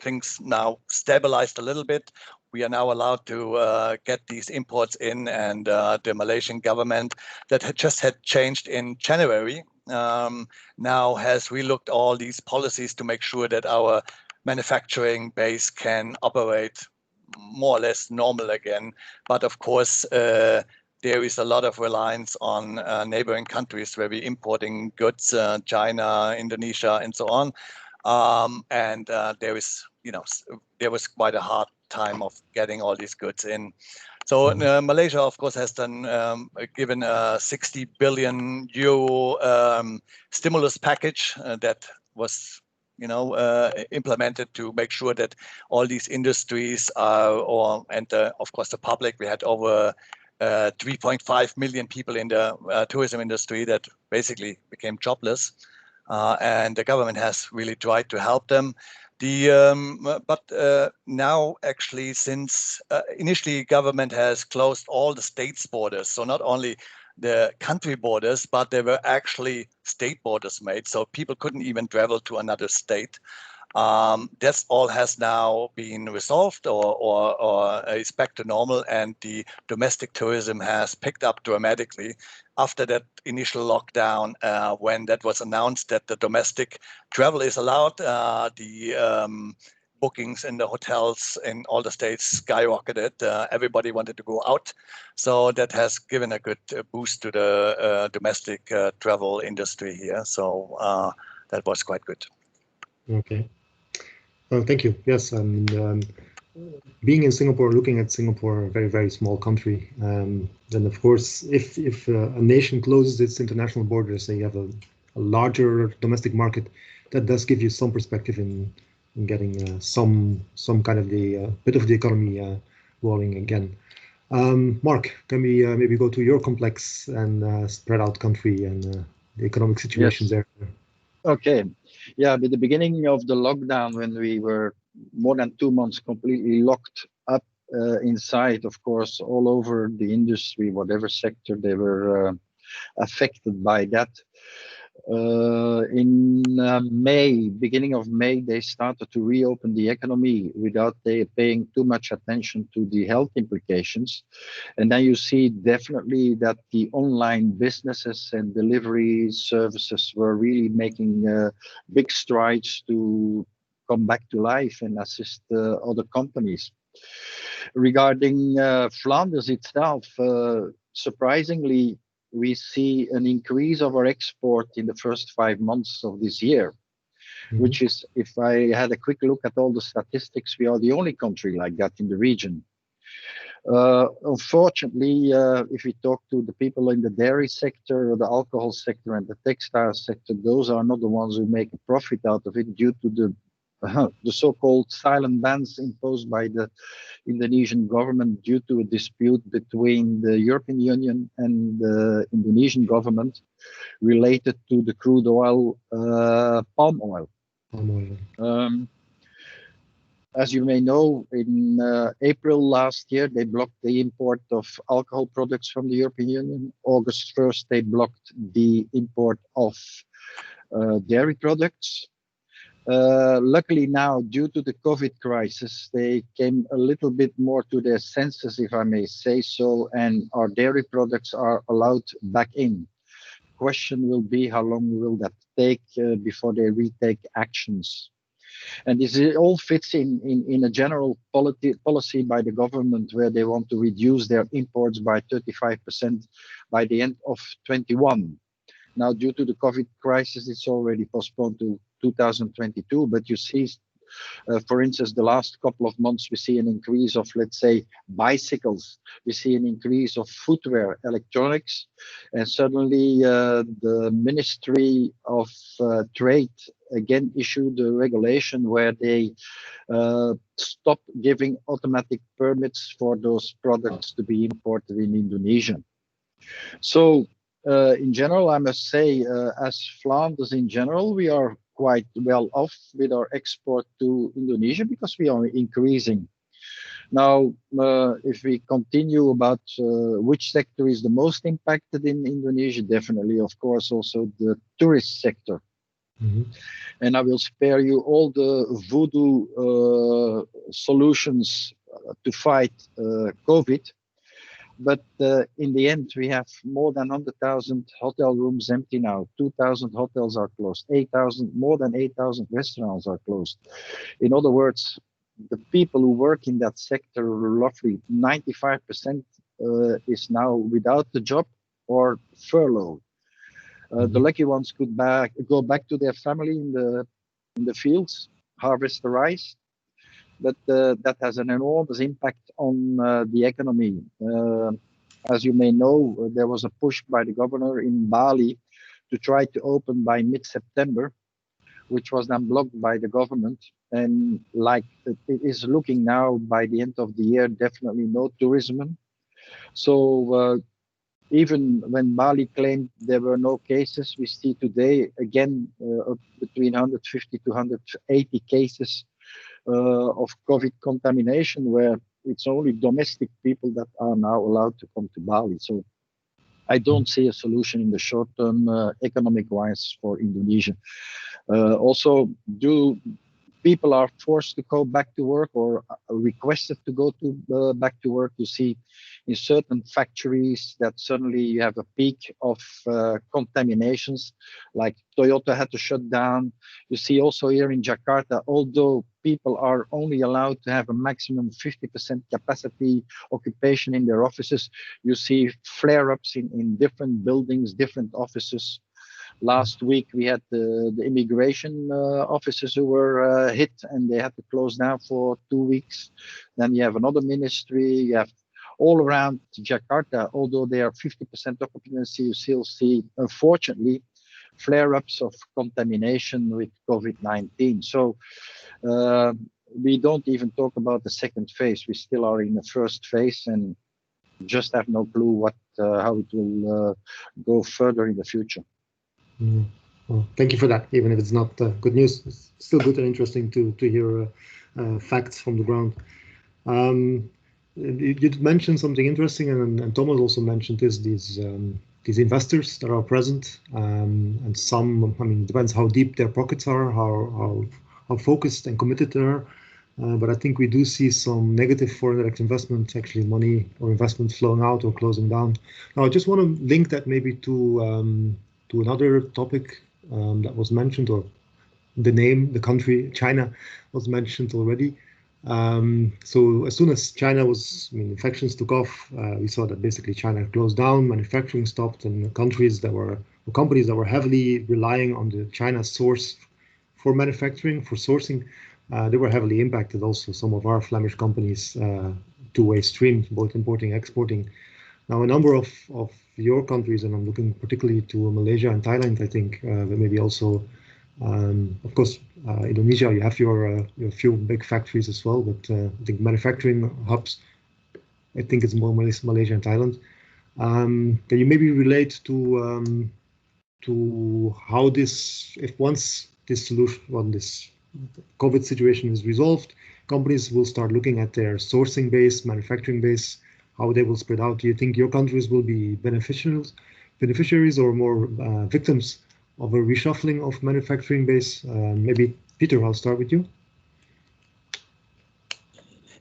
things now stabilized a little bit. We are now allowed to get these imports in, and the Malaysian government that had changed in January now has relooked all these policies to make sure that our manufacturing base can operate more or less normal again. But of course, there is a lot of reliance on neighboring countries where we're importing goods, China, Indonesia, and so on. and there is, there was quite a hard time of getting all these goods in. So Malaysia, of course, has done given a 60 billion euro stimulus package that was, implemented to make sure that all these industries and of course the public. We had over 3.5 million people in the tourism industry that basically became jobless, and the government has really tried to help them. But now, actually, since initially government has closed all the states' borders, so not only the country borders, but there were actually state borders made, so people couldn't even travel to another state. That's all has now been resolved or is back to normal, and the domestic tourism has picked up dramatically after that initial lockdown. When that was announced that the domestic travel is allowed, the bookings in the hotels in all the states skyrocketed. Everybody wanted to go out, so that has given a good boost to the domestic travel industry here. So that was quite good. Okay. Thank you. Yes, I mean, being in Singapore, looking at Singapore, a very, very small country, then of course, if a nation closes its international borders, say you have a larger domestic market, that does give you some perspective in getting some kind of the bit of the economy rolling again. Marc, can we maybe go to your complex and spread out country and the economic situation there? Okay. Yeah, at the beginning of the lockdown, when we were more than 2 months completely locked up inside, of course, all over the industry, whatever sector, they were affected by that. In May, beginning of May, they started to reopen the economy without paying too much attention to the health implications. And then you see definitely that the online businesses and delivery services were really making big strides to come back to life and assist other companies. Regarding Flanders itself, surprisingly, we see an increase of our export in the first 5 months of this year, which is, if I had a quick look at all the statistics, we are the only country like that in the region. Unfortunately, if we talk to the people in the dairy sector, the alcohol sector, and the textile sector, those are not the ones who make a profit out of it due to the so-called silent bans imposed by the Indonesian government due to a dispute between the European Union and the Indonesian government related to the crude oil, palm oil. As you may know, in April last year, they blocked the import of alcohol products from the European Union. August 1st, they blocked the import of dairy products. Luckily now, due to the COVID crisis, they came a little bit more to their senses, if I may say so, and our dairy products are allowed back in. Question will be how long will that take before they retake actions. And this all fits in a general policy by the government where they want to reduce their imports by 35% by the end of 2021. Now, due to the COVID crisis, it's already postponed to 2022, but you see, for instance, the last couple of months, we see an increase of, let's say, bicycles. We see an increase of footwear, electronics, and suddenly the Ministry of Trade again issued a regulation where they stop giving automatic permits for those products to be imported in Indonesia. So in general, I must say, as Flanders in general, we are quite well off with our export to Indonesia because we are increasing. Now, if we continue about which sector is the most impacted in Indonesia, definitely, of course, also the tourist sector. And I will spare you all the voodoo solutions to fight COVID. But in the end, we have more than 100,000 hotel rooms empty now. 2,000 hotels are closed. More than 8,000 restaurants are closed. In other words, the people who work in that sector, roughly 95%, is now without the job or furloughed. The lucky ones could go back to their family in the in the fields, harvest the rice, but that has an enormous impact on the economy. As you may know, there was a push by the governor in Bali to try to open by mid-September, which was then blocked by the government. And like it is looking now by the end of the year, definitely no tourism. So even when Bali claimed there were no cases, we see today again between 150 to 180 cases of COVID contamination, where it's only domestic people that are now allowed to come to Bali. So I don't see a solution in the short term, economic-wise, for Indonesia. Also, people are forced to go back to work or requested to go to back to work. You see in certain factories that suddenly you have a peak of contaminations, like Toyota had to shut down. You see also here in Jakarta, although people are only allowed to have a maximum 50% capacity occupation in their offices, you see flare-ups in different buildings, different offices. Last week, we had the immigration officers who were hit and they had to close down for 2 weeks. Then you have another ministry, you have all around Jakarta, although they are 50% occupancy, you still see, unfortunately, flare-ups of contamination with COVID-19. So we don't even talk about the second phase. We still are in the first phase and just have no clue how it will go further in the future. Well, thank you for that. Even if it's not good news, it's still good and interesting to hear facts from the ground. You mentioned something interesting, and Thomas also mentioned these investors that are present, and some, I mean, it depends how deep their pockets are, how focused and committed they are. But I think we do see some negative foreign direct investment, actually money or investment flowing out or closing down. Now, I just want to link that maybe to another topic that was mentioned, or the country, China, was mentioned already. So as soon as China infections took off, we saw that basically China closed down, manufacturing stopped, and companies that were heavily relying on the China source for manufacturing, for sourcing, they were heavily impacted. Also, some of our Flemish companies, two-way streams, both importing, exporting. Now, a number of your countries, and I'm looking particularly to Malaysia and Thailand, I think, but maybe also, of course, Indonesia, you have your few big factories as well, but I think manufacturing hubs, I think it's more Malaysia and Thailand. Can you maybe relate to how once this COVID situation is resolved, companies will start looking at their sourcing base, manufacturing base, how they will spread out? Do you think your countries will be beneficiaries or more victims of a reshuffling of manufacturing base? Maybe Peter, I'll start with you.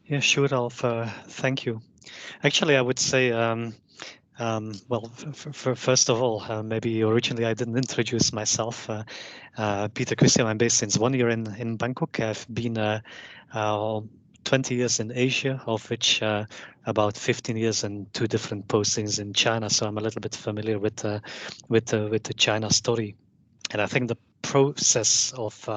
Yeah, sure, Ralph. Thank you. Actually, I would say, well, first of all, maybe originally I didn't introduce myself. Peter Christian, I'm based since 1 year in Bangkok. I've been 20 years in Asia, of which about 15 years in 2 different postings in China. So I'm a little bit familiar with the China story. And I think the process of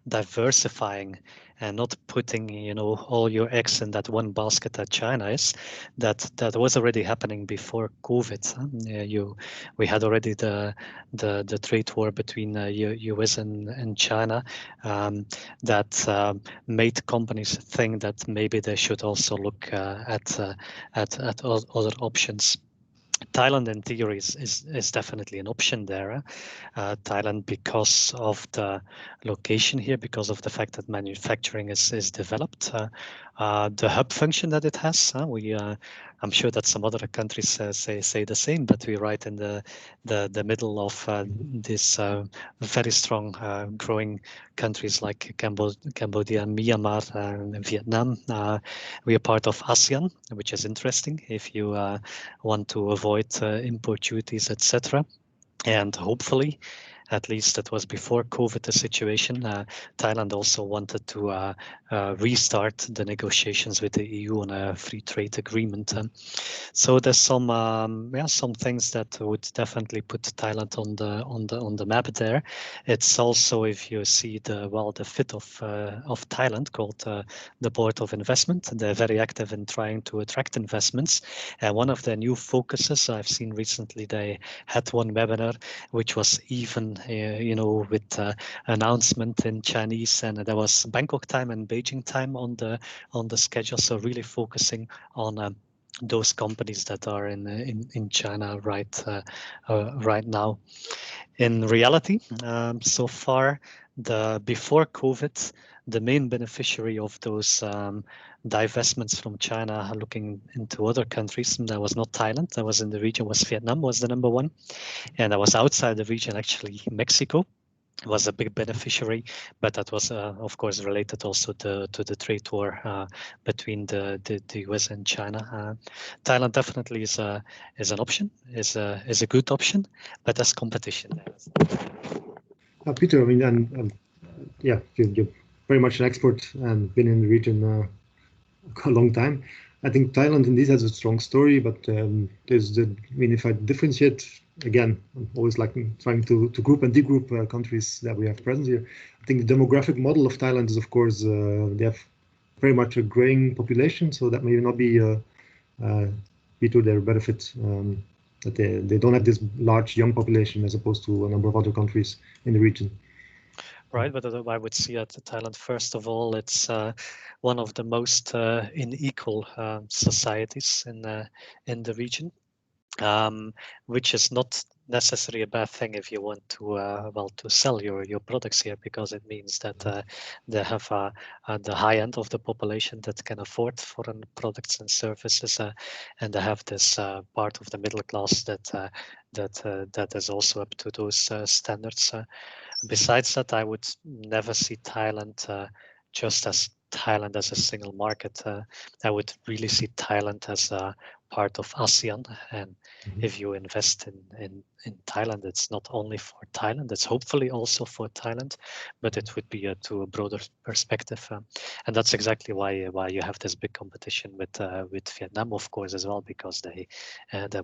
diversifying and not putting, all your eggs in that one basket that China is, that was already happening before COVID. We had already the trade war between US and China that made companies think that maybe they should also look at other options. Thailand, in theory, is definitely an option there. Thailand, because of the location here, because of the fact that manufacturing is developed, the hub function that it has. I'm sure that some other countries say the same, but we're right in the middle of this very strong growing countries like Cambodia, Myanmar, and Vietnam. We are part of ASEAN, which is interesting if you want to avoid import duties, etc. And hopefully, at least it was before COVID, the situation. Thailand also wanted to restart the negotiations with the EU on a free trade agreement. So there's some things that would definitely put Thailand on the map there. It's also, if you see the fit of Thailand, called the Board of Investment. They're very active in trying to attract investments. And one of their new focuses I've seen recently, they had one webinar which was even with announcement in Chinese, and there was Bangkok time and Beijing time on the schedule. So really focusing on those companies that are in China right now. In reality, so far, before COVID, the main beneficiary of those divestments from China looking into other countries, that was not Thailand, that was in the region, was Vietnam, was the number one. And that was outside the region, actually, Mexico was a big beneficiary, but that was of course related also to the trade war between the US and China. Thailand definitely is an option, is a good option, but there's competition there. Peter, I mean, yeah, you're very much an expert and been in the region a long time. I think Thailand indeed has a strong story, but if I differentiate, again, I'm always like trying to group and degroup countries that we have present here. I think the demographic model of Thailand is, of course, they have very much a growing population, so that may not be to their benefit, that they don't have this large young population as opposed to a number of other countries in the region. Right, but I would see at Thailand, first of all, it's one of the most unequal societies in the region, which is not necessarily a bad thing if you want to sell your products here, because it means that they have the high end of the population that can afford foreign products and services, and they have this part of the middle class that is also up to those standards. Besides that, I would never see Thailand just as Thailand as a single market. I would really see Thailand as a part of ASEAN, and if you invest in Thailand, it's not only for Thailand, it's hopefully also for Thailand, but it would be to a broader perspective, and that's exactly why you have this big competition with Vietnam, of course, as well, because they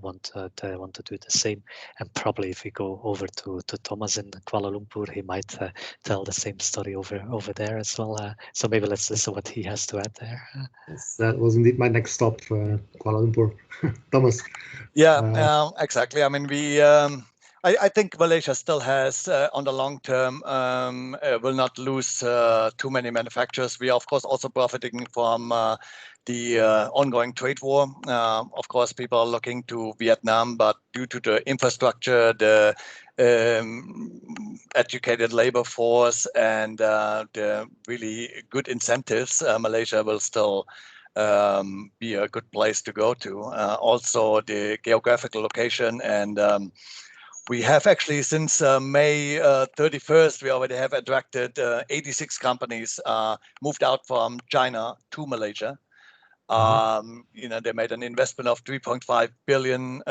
want to do the same. And probably if we go over to Thomas in Kuala Lumpur, he might tell the same story over there as well. So maybe let's listen what he has to add there. Yes, that was indeed my next stop, Kuala Lumpur. Thomas. Yeah, exactly. I mean, I think Malaysia still has, on the long term, will not lose too many manufacturers. We are, of course, also profiting from the ongoing trade war. Of course, people are looking to Vietnam, but due to the infrastructure, the educated labor force, and the really good incentives, Malaysia will still be a good place to go to. Also, the geographical location, and we have actually, since May 31st, we already have attracted 86 companies moved out from China to Malaysia. They made an investment of 3.5 billion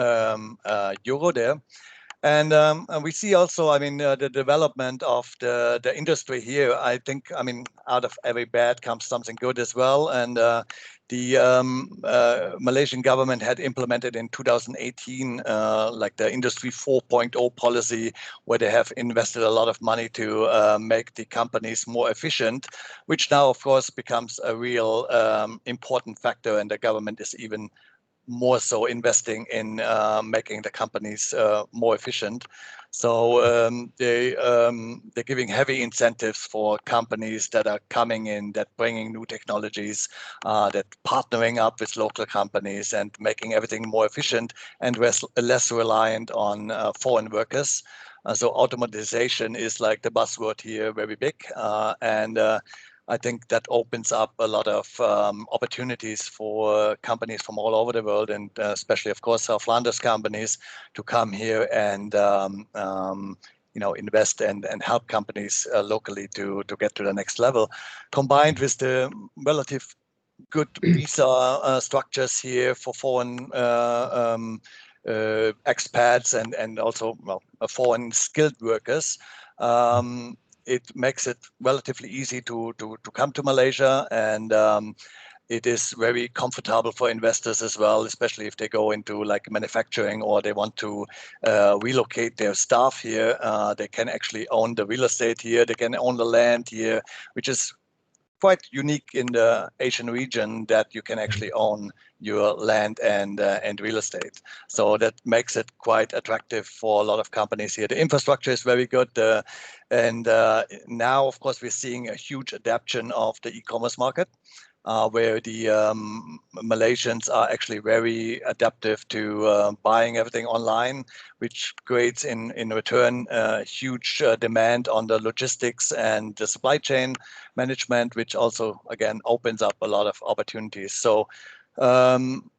euro there. And we see also, the development of the industry here. I think, out of every bad comes something good as well. And the Malaysian government had implemented in 2018, like the Industry 4.0 policy, where they have invested a lot of money to make the companies more efficient, which now, of course, becomes a real important factor. And the government is even more so investing in making the companies more efficient. So they're giving heavy incentives for companies that are coming in, that bringing new technologies, that partnering up with local companies and making everything more efficient and less reliant on foreign workers. So automatization is like the buzzword here, very big. And I think that opens up a lot of opportunities for companies from all over the world, and especially, of course, our Flanders companies to come here and invest and help companies locally to get to the next level, combined with the relative good visa structures here for foreign expats and also foreign skilled workers. It makes it relatively easy to come to Malaysia, and it is very comfortable for investors as well, especially if they go into like manufacturing or they want to relocate their staff here. They can actually own the real estate here. They can own the land here, which is quite unique in the Asian region, that you can actually own your land and real estate. So that makes it quite attractive for a lot of companies here. The infrastructure is very good, and now, of course, we're seeing a huge adaptation of the e-commerce market, where the Malaysians are actually very adaptive to buying everything online, which creates in return huge demand on the logistics and the supply chain management, which also, again, opens up a lot of opportunities. So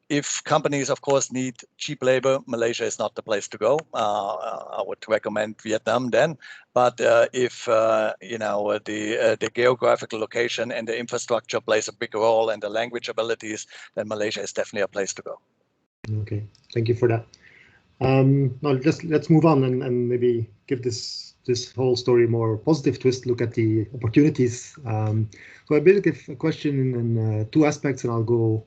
if companies, of course, need cheap labor, Malaysia is not the place to go. I would recommend Vietnam then. But if the geographical location and the infrastructure plays a big role, and the language abilities, then Malaysia is definitely a place to go. Okay, thank you for that. Now let's move on and maybe give this whole story a more positive twist. Look at the opportunities. So I basically give a question in two aspects, and I'll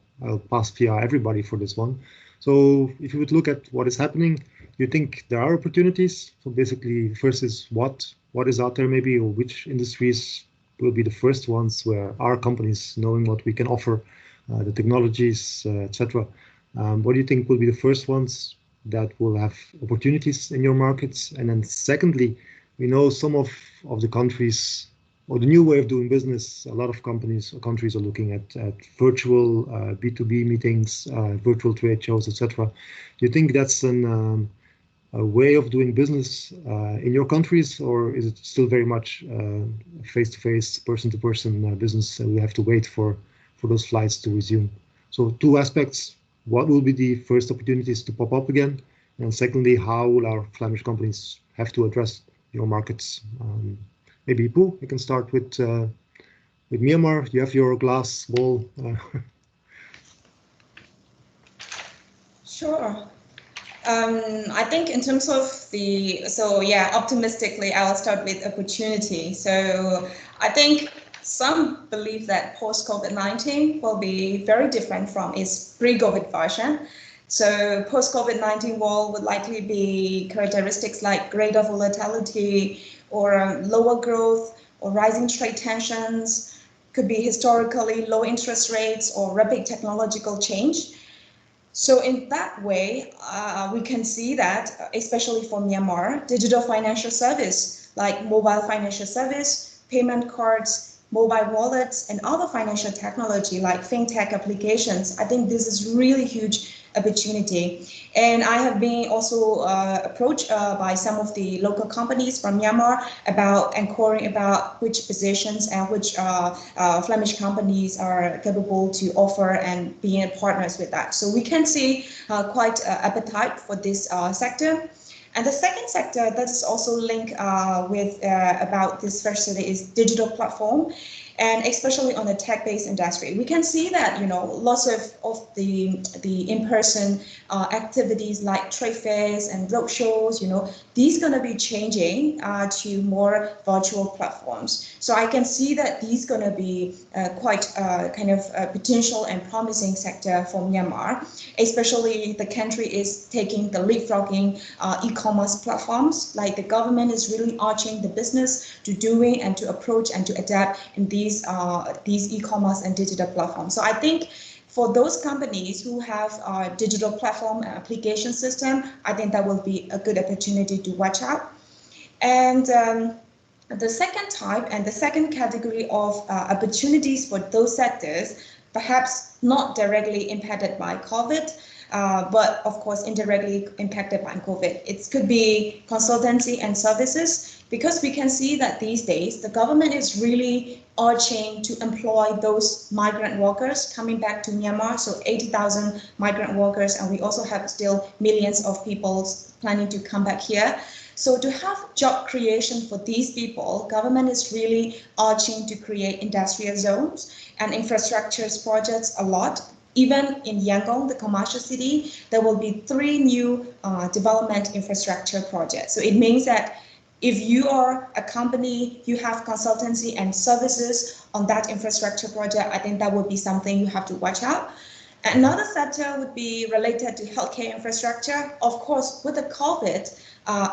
pass via everybody for this one. So if you would look at what is happening, you think there are opportunities. So basically, first is what is out there maybe, or which industries will be the first ones where our companies, knowing what we can offer, the technologies, etc. What do you think will be the first ones that will have opportunities in your markets? And then secondly, we know some of the countries, or the new way of doing business, a lot of companies or countries are looking at virtual B2B meetings, virtual trade shows, etc. Do you think that's a way of doing business in your countries, or is it still very much face-to-face, person-to-person business, and we have to wait for those flights to resume? So two aspects: what will be the first opportunities to pop up again? And secondly, how will our Flemish companies have to address your markets? Maybe Pooh, you can start with Myanmar. You have your glass wall. Sure. I think in terms of optimistically, I'll start with opportunity. So I think some believe that post-COVID-19 will be very different from its pre-COVID version. So post-COVID-19 world would likely be characteristics like greater volatility, or lower growth, or rising trade tensions. Could be historically low interest rates or rapid technological change. So in that way, we can see that, especially for Myanmar, digital financial service like mobile financial service, payment cards, mobile wallets, and other financial technology like fintech applications. I think this is really huge opportunity. And I have been also approached by some of the local companies from Myanmar about inquiring about which positions and which Flemish companies are capable to offer and being partners with that. So we can see quite appetite for this sector. And the second sector that is also linked with about this first sector is digital platform, and especially on the tech-based industry. We can see that, you know, lots of the in-person activities like trade fairs and roadshows, you know, these going to be changing to more virtual platforms. So I can see that these going to be quite kind of a potential and promising sector for Myanmar, especially the country is taking the leapfrogging e-commerce platforms, like the government is really urging the business to doing and to approach and to adapt in these e-commerce and digital platforms. So I think for those companies who have a digital platform and application system, I think that will be a good opportunity to watch out. And the second type and the second category of opportunities for those sectors, perhaps not directly impacted by COVID, but of course indirectly impacted by COVID. It could be consultancy and services, because we can see that these days the government is really urging to employ those migrant workers coming back to Myanmar. So 80,000 migrant workers, and we also have still millions of people planning to come back here. So to have job creation for these people, government is really urging to create industrial zones and infrastructure projects a lot. Even in Yangon, the commercial city, there will be 3 new development infrastructure projects. So it means that if you are a company, you have consultancy and services on that infrastructure project, I think that would be something you have to watch out. Another sector would be related to healthcare infrastructure. Of course, with the COVID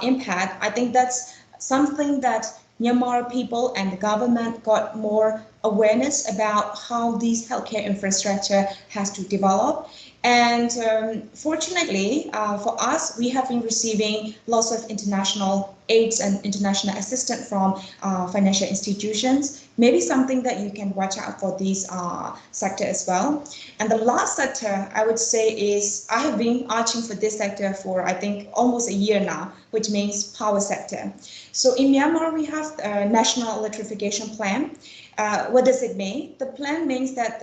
impact, I think that's something that Myanmar people and the government got more awareness about how these healthcare infrastructure has to develop. And fortunately for us, we have been receiving lots of international aids and international assistance from financial institutions. Maybe something that you can watch out for this sector as well. And the last sector I would say is, I have been arching for this sector for I think almost a year now, which means power sector. So in Myanmar, we have a national electrification plan. What does it mean? The plan means that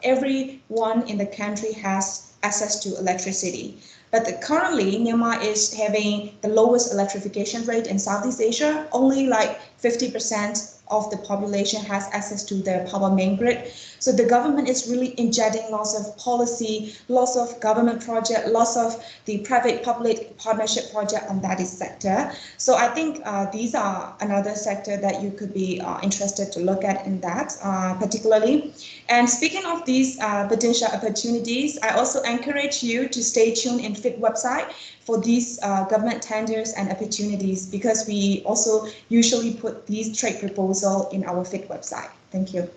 everyone in the country has access to electricity. But currently, Myanmar is having the lowest electrification rate in Southeast Asia. Only like 50% of the population has access to the power main grid. So the government is really injecting lots of policy, lots of government project, lots of the private-public partnership project on that sector. So I think these are another sector that you could be interested to look at in that particularly. And speaking of these potential opportunities, I also encourage you to stay tuned in FIT website for these government tenders and opportunities, because we also usually put these trade proposal in our FIT website. Thank you.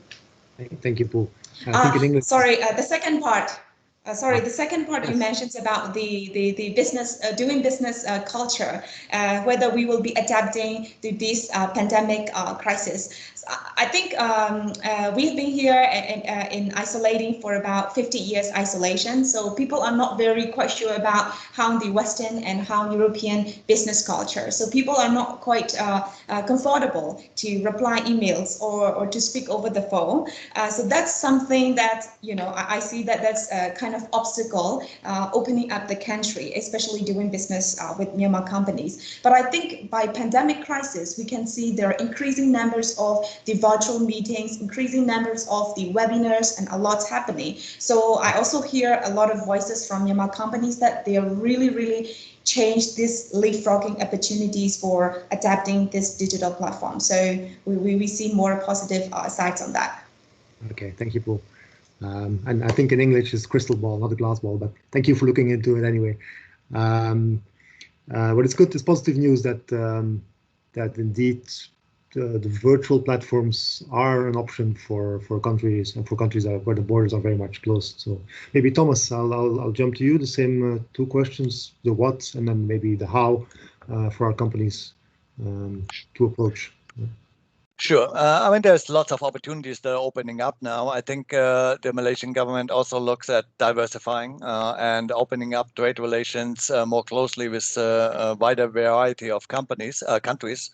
Thank you, Pooh. I think in English. Sorry, the second part. The second part you mentioned about the business, doing business culture, whether we will be adapting to this pandemic crisis. So I think we've been here in isolating for about 50 years isolation. So people are not very quite sure about how the Western and how European business culture. So people are not quite comfortable to reply emails or to speak over the phone. So that's something that, you know, I see that that's kind of obstacle opening up the country, especially doing business with Myanmar companies. But I think by pandemic crisis, we can see there are increasing numbers of the virtual meetings, increasing numbers of the webinars, and a lot's happening. So I also hear a lot of voices from Myanmar companies that they are really change this leapfrogging opportunities for adapting this digital platform. So we see more positive sides on that. Okay, thank you, Paul. And I think in English is crystal ball, not a glass ball, but thank you for looking into it anyway. What is good is positive news that that indeed the virtual platforms are an option for countries, and for countries where the borders are very much closed. So maybe Thomas, I'll jump to you. The same two questions: the what, and then maybe the how for our companies to approach. Sure. I mean, there's lots of opportunities that are opening up now. I think the Malaysian government also looks at diversifying and opening up trade relations more closely with a wider variety of countries.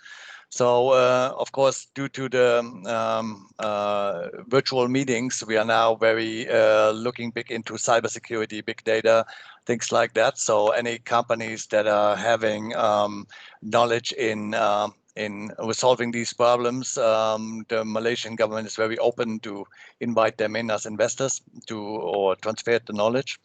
So, of course, due to the virtual meetings, we are now very looking big into cybersecurity, big data, things like that. So any companies that are having knowledge in resolving these problems, the Malaysian government is very open to invite them in as investors or transfer the knowledge.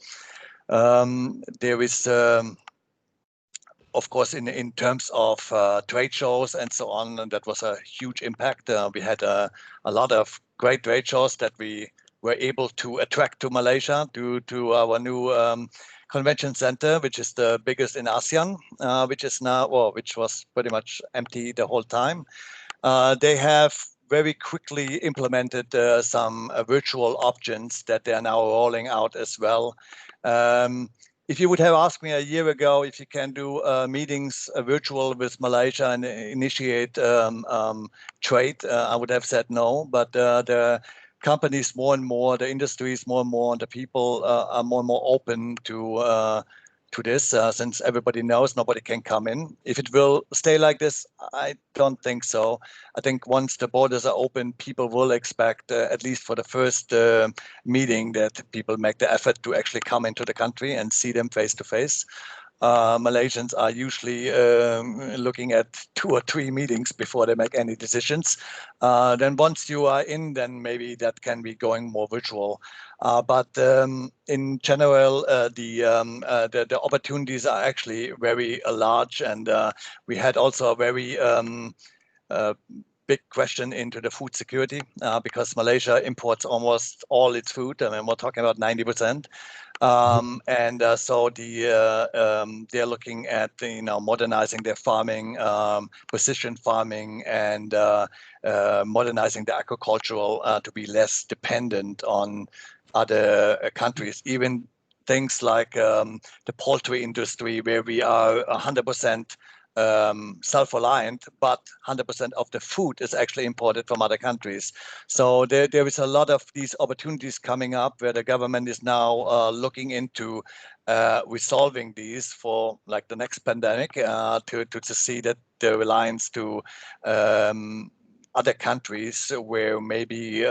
There is, of course, in terms of trade shows and so on, and that was a huge impact. We had a lot of great trade shows that we were able to attract to Malaysia due to our new convention center, which is the biggest in ASEAN, which was pretty much empty the whole time. They have very quickly implemented some virtual options that they are now rolling out as well. If you would have asked me a year ago if you can do meetings virtual with Malaysia and initiate trade, I would have said no. But the companies more and more, the industries more and more, and the people are more and more open to this, since everybody knows nobody can come in. If it will stay like this, I don't think so. I think once the borders are open, people will expect, at least for the first meeting, that people make the effort to actually come into the country and see them face to face. Malaysians are usually looking at 2 or 3 meetings before they make any decisions. Then once you are in, then maybe that can be going more virtual. But in general, the opportunities are actually very large, and we had also a very big question into the food security because Malaysia imports almost all its food. I mean, we're talking about 90%. And so they're looking at modernizing their farming, precision farming, and modernizing the agricultural to be less dependent on other countries. Even things like the poultry industry, where we are 100% self-reliant, but 100% of the food is actually imported from other countries. So there is a lot of these opportunities coming up where the government is now looking into resolving these for like the next pandemic to see that the reliance to other countries where maybe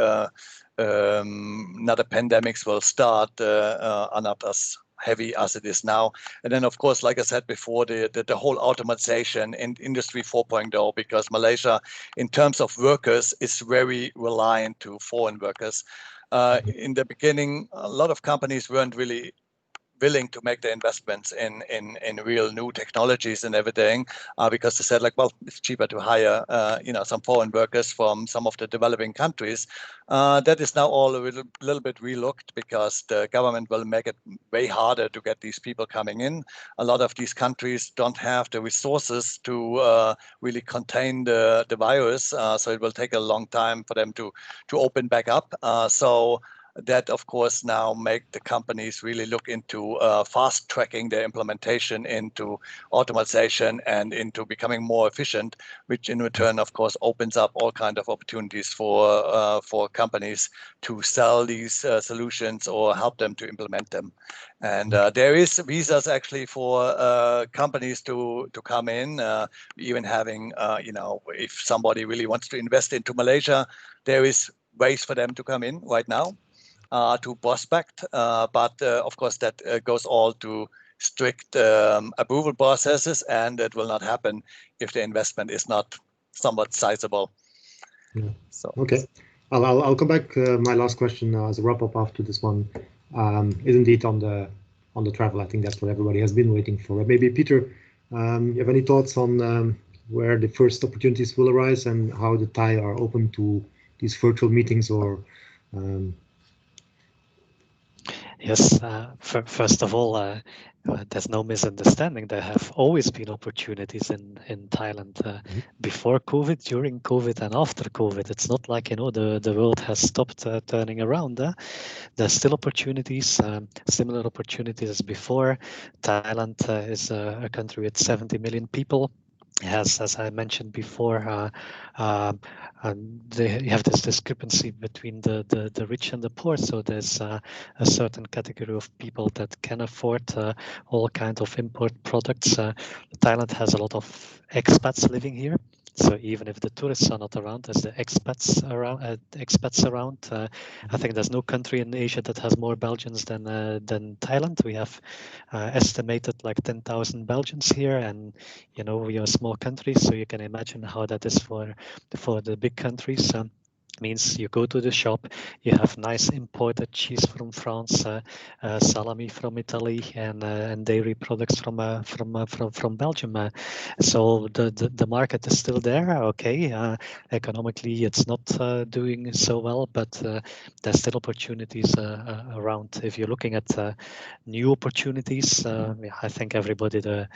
another pandemics will start are not as heavy as it is now. And then, of course, like I said before, the whole automatization in Industry 4.0, because Malaysia, in terms of workers, is very reliant to foreign workers. In the beginning, a lot of companies weren't really willing to make the investments in real new technologies and everything because they said, like, well, it's cheaper to hire some foreign workers from some of the developing countries. That is now all a little bit relooked because the government will make it way harder to get these people coming in. A lot of these countries don't have the resources to really contain the virus, so it will take a long time for them to open back up. So that, of course, now make the companies really look into fast tracking their implementation into automation and into becoming more efficient, which in return, of course, opens up all kinds of opportunities for companies to sell these solutions or help them to implement them. And there is visas actually for companies to come in, even having, if somebody really wants to invest into Malaysia, there is ways for them to come in right now. To prospect, but of course that goes all to strict approval processes, and it will not happen if the investment is not somewhat sizable. Yeah. So okay, I'll come back. My last question as a wrap up after this one is indeed on the travel. I think that's what everybody has been waiting for. Maybe Peter, you have any thoughts on where the first opportunities will arise and how the Thai are open to these virtual meetings or Yes, first of all, there's no misunderstanding. There have always been opportunities in Thailand before COVID, during COVID, and after COVID. It's not like the world has stopped turning around. There's still opportunities, similar opportunities as before. Thailand is a country with 70 million people. Has, as I mentioned before, you have this discrepancy between the rich and the poor. So there's a certain category of people that can afford all kinds of import products. Thailand has a lot of expats living here. So even if the tourists are not around, there's the expats around. I think there's no country in Asia that has more Belgians than Thailand. We have estimated like 10,000 Belgians here, and we are a small country, so you can imagine how that is for the big countries. Means you go to the shop, you have nice imported cheese from France, salami from Italy, and dairy products from Belgium. So the market is still there. Okay, economically it's not doing so well, but there's still opportunities around. If you're looking at new opportunities, I think everybody the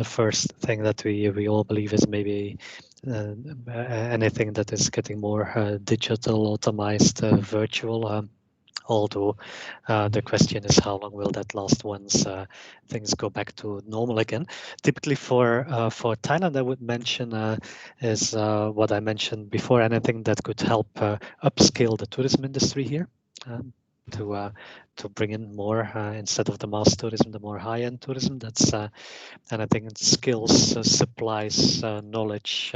first thing that we all believe is maybe anything that is getting more digital, automized, virtual. Although the question is how long will that last once things go back to normal again. Typically for Thailand, I would mention is what I mentioned before, anything that could help upscale the tourism industry here. to bring in more instead of the mass tourism, the more high-end tourism. That's and I think it's skills, supplies, knowledge,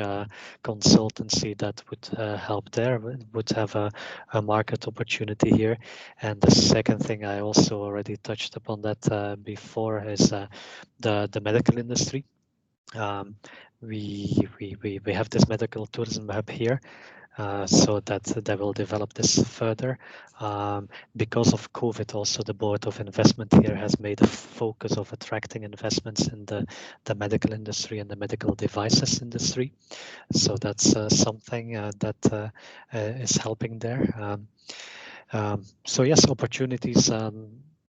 consultancy that would help there, would have a market opportunity here. And the second thing, I also already touched upon that before, is the medical industry. We have this medical tourism hub here, so that they will develop this further. Because of COVID, also the Board of Investment here has made a focus of attracting investments in the medical industry and the medical devices industry. So that's something that is helping there. So yes, opportunities.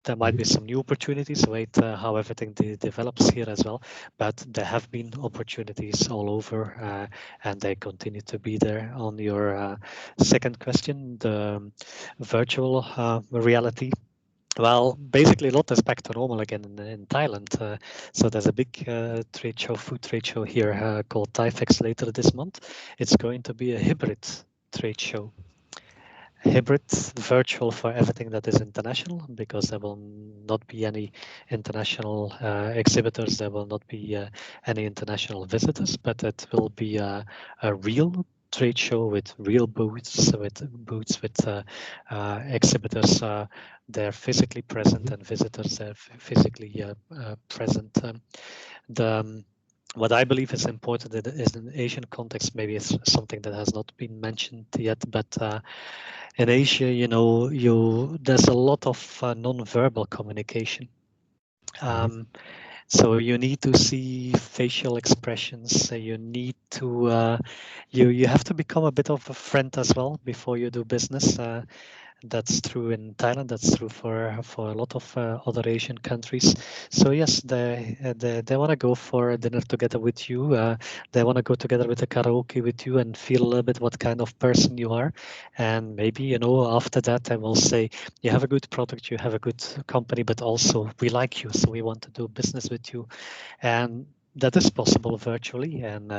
There might be some new opportunities, wait how everything develops here as well, but there have been opportunities all over and they continue to be there. On your second question, the virtual reality. Well, basically a lot is back to normal again in Thailand. So there's a big trade show, food trade show here called ThaiFex later this month. It's going to be a hybrid trade show. Hybrid, virtual for everything that is international, because there will not be any international exhibitors, there will not be any international visitors, but it will be a real trade show with real booths, with exhibitors. They're physically present and visitors are physically present. What I believe is important is in Asian context, maybe it's something that has not been mentioned yet, but in Asia, you know, there's a lot of non-verbal communication. So you need to see facial expressions. You need to you have to become a bit of a friend as well before you do business. That's true in Thailand. That's true for a lot of other Asian countries. So yes, they want to go for dinner together with you. They want to go together with a karaoke with you and feel a little bit what kind of person you are. And maybe, you know, after that, I will say, you have a good product, you have a good company, but also we like you, so we want to do business with you. And that is possible virtually, and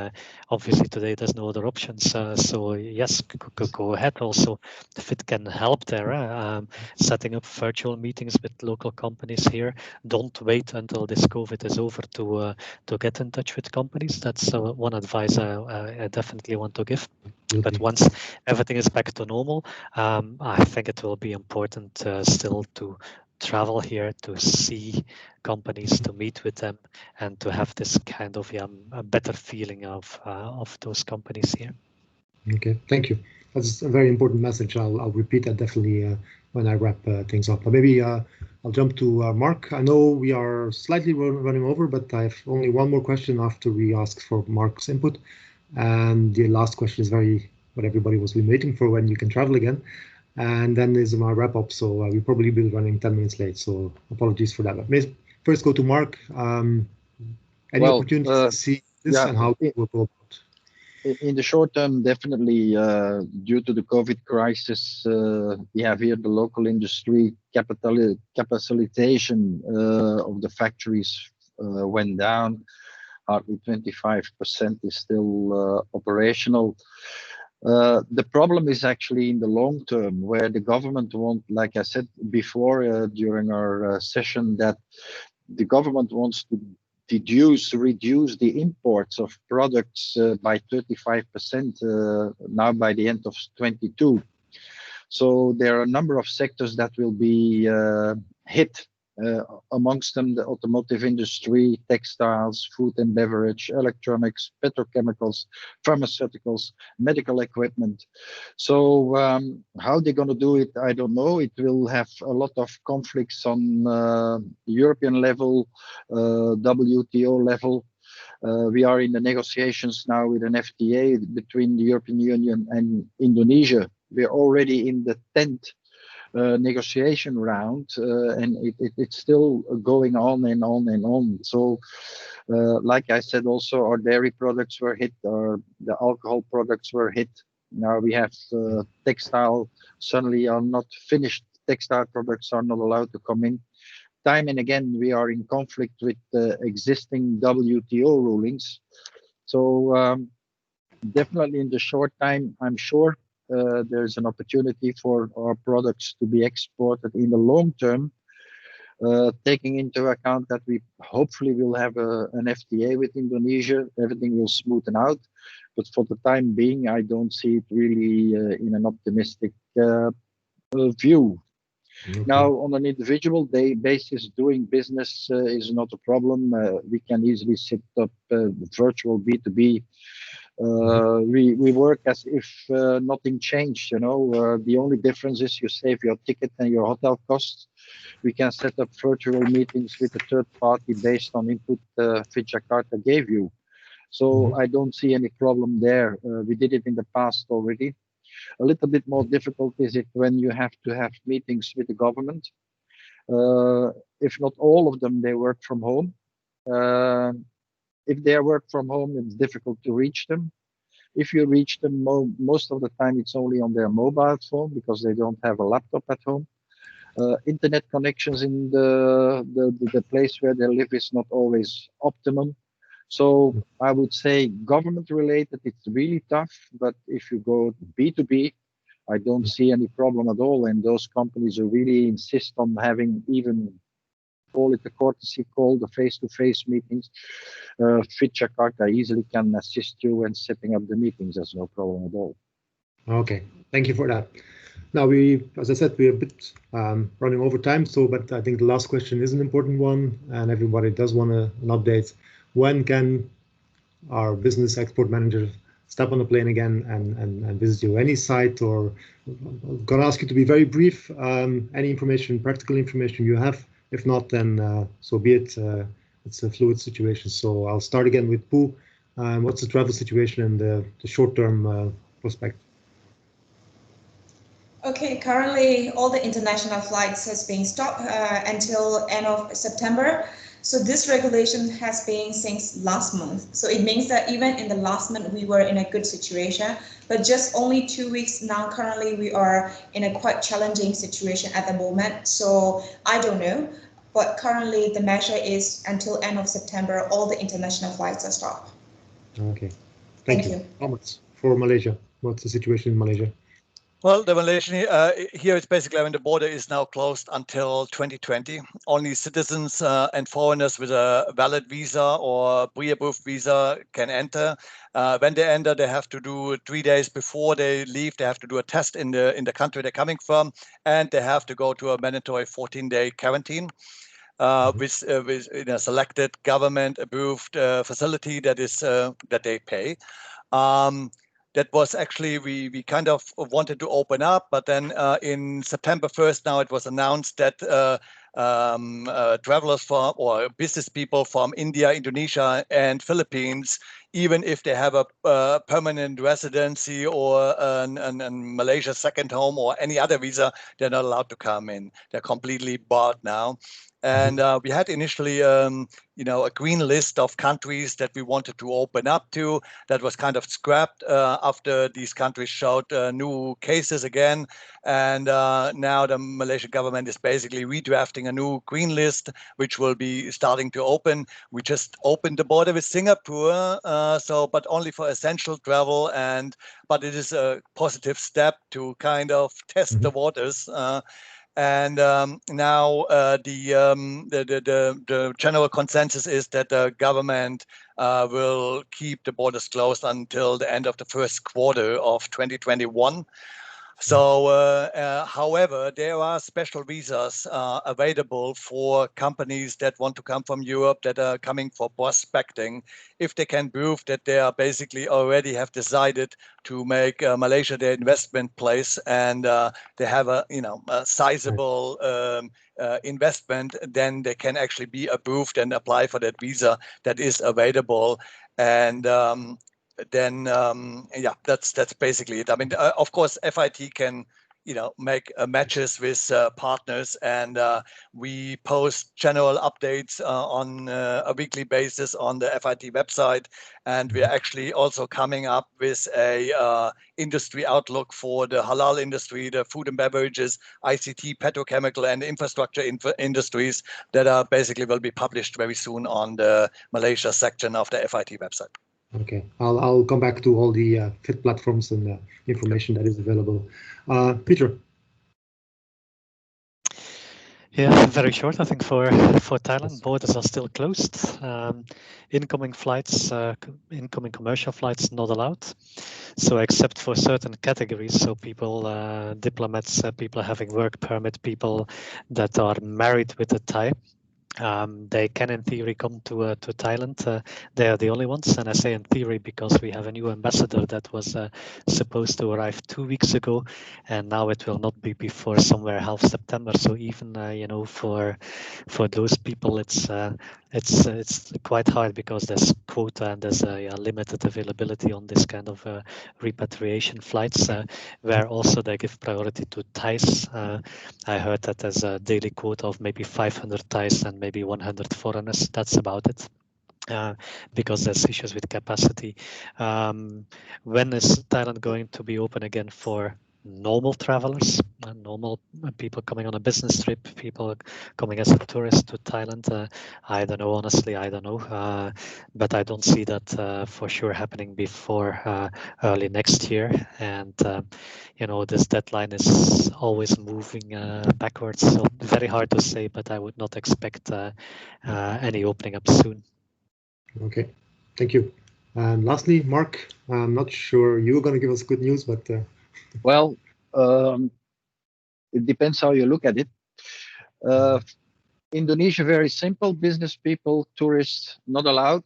obviously today there's no other options. So yes, go ahead. Also, if it can help there, setting up virtual meetings with local companies here. Don't wait until this COVID is over to get in touch with companies. That's one advice I definitely want to give. But once everything is back to normal, I think it will be important still to travel here, to see companies, to meet with them, and to have this kind of a better feeling of those companies here. Okay, thank you. That's a very important message. I'll repeat that definitely when I wrap things up. But maybe I'll jump to Marc. I know we are slightly running over, but I have only one more question after we ask for Marc's input. And the last question is what everybody was waiting for, when you can travel again. And then is my wrap up. So we probably will be running 10 minutes late. So apologies for that. But maybe first go to Marc. Any opportunities to see this and how it will go about? In the short term, definitely due to the COVID crisis, we have here the local industry capitalization of the factories went down. Hardly 25% is still operational. The problem is actually in the long term, where the government wants, like I said before during our session, that the government wants to reduce the imports of products by 35% now by the end of 22. So there are a number of sectors that will be hit. Amongst them, the automotive industry, textiles, food and beverage, electronics, petrochemicals, pharmaceuticals, medical equipment. So how they're going to do it, I don't know. It will have a lot of conflicts on European level, WTO level. We are in the negotiations now with an FTA between the European Union and Indonesia. We're already in the 10th negotiation round, and it's still going on and on and on. So like I said, also our dairy products were hit, or the alcohol products were hit. Now we have textile, suddenly are not finished textile products are not allowed to come in. Time and again we are in conflict with the existing WTO rulings. So definitely in the short time, I'm sure there's an opportunity for our products to be exported in the long term, taking into account that we hopefully will have an FTA with Indonesia. Everything will smoothen out. But for the time being, I don't see it really in an optimistic view. Okay. Now, on an individual basis, doing business is not a problem. We can easily set up virtual B2B. We work as if nothing changed, you know. The only difference is you save your ticket and your hotel costs. We can set up virtual meetings with a third party based on input Fit Jakarta gave you. So I don't see any problem there. We did it in the past already. A little bit more difficult is it when you have to have meetings with the government. If not all of them, they work from home. If they work from home, it's difficult to reach them. If you reach them, most of the time it's only on their mobile phone because they don't have a laptop at home. Internet connections in the place where they live is not always optimum. So I would say government related, it's really tough. But if you go B2B, I don't see any problem at all. And those companies who really insist on having even, call it a courtesy call, the face-to-face meetings, Fit Jakarta easily can assist you in setting up the meetings. There's no problem at all. Okay, thank you for that. Now as I said, we're a bit running over time. But I think the last question is an important one, and everybody does want an update. When can our business export manager step on the plane again and visit you? Any site, or I'm going to ask you to be very brief. Any information, practical information you have. If not, then so be it. It's a fluid situation. So I'll start again with Pooh. What's the travel situation and the short-term prospect? Okay, currently all the international flights has been stopped until end of September. So this regulation has been since last month. So it means that even in the last month, we were in a good situation, but just only 2 weeks now, currently we are in a quite challenging situation at the moment. So I don't know, but currently the measure is until end of September, all the international flights are stopped. Okay, thank you. Comments for Malaysia. What's the situation in Malaysia? Well, the Malaysian here it's basically, I mean, the border is now closed until 2020. Only citizens and foreigners with a valid visa or pre-approved visa can enter. When they enter, they have to do 3 days before they leave. They have to do a test in the country they're coming from, and they have to go to a mandatory 14-day quarantine. With in a selected government-approved facility that they pay. That was actually, we kind of wanted to open up, but then in September 1st, now it was announced that travelers from or business people from India, Indonesia, and Philippines, even if they have a permanent residency or a Malaysia second home or any other visa, they're not allowed to come in. They're completely barred now. And we had initially, a green list of countries that we wanted to open up to. That was kind of scrapped after these countries showed new cases again. And now the Malaysian government is basically redrafting a new green list, which will be starting to open. We just opened the border with Singapore, but only for essential travel. But it is a positive step to kind of test the waters. And now the general consensus is that the government will keep the borders closed until the end of the first quarter of 2021. So, however, there are special visas available for companies that want to come from Europe that are coming for prospecting, if they can prove that they are basically already have decided to make Malaysia their investment place, and they have a sizable investment, then they can actually be approved and apply for that visa that is available. And then that's basically it. I mean, of course, FIT can make matches with partners, and we post general updates on a weekly basis on the FIT website, and we're actually also coming up with a industry outlook for the halal industry, the food and beverages, ICT, petrochemical, and infrastructure industries that are basically will be published very soon on the Malaysia section of the FIT website. Okay, I'll come back to all the fit platforms and the information that is available. Peter. Yeah, very short. I think for Thailand, borders are still closed. Incoming flights, incoming commercial flights, not allowed. So except for certain categories, so people, diplomats, people having work permit, people that are married with a Thai. They can, in theory, come to Thailand. They are the only ones, and I say in theory because we have a new ambassador that was supposed to arrive 2 weeks ago, and now it will not be before somewhere half September. So even for those people, it's quite hard because there's quota and there's a limited availability on this kind of repatriation flights, where also they give priority to Thais. I heard that there's a daily quota of maybe 500 Thais and maybe 100 foreigners. That's about it. Because there's issues with capacity. When is Thailand going to be open again for normal travelers, normal people coming on a business trip, people coming as a tourist to Thailand? I don't know, honestly, I don't know. But I don't see that for sure happening before early next year. And, this deadline is always moving backwards. So very hard to say, but I would not expect any opening up soon. Okay, thank you. And lastly, Marc, I'm not sure you're going to give us good news, but... Well, it depends how you look at it. Indonesia, very simple. Business people, tourists, not allowed.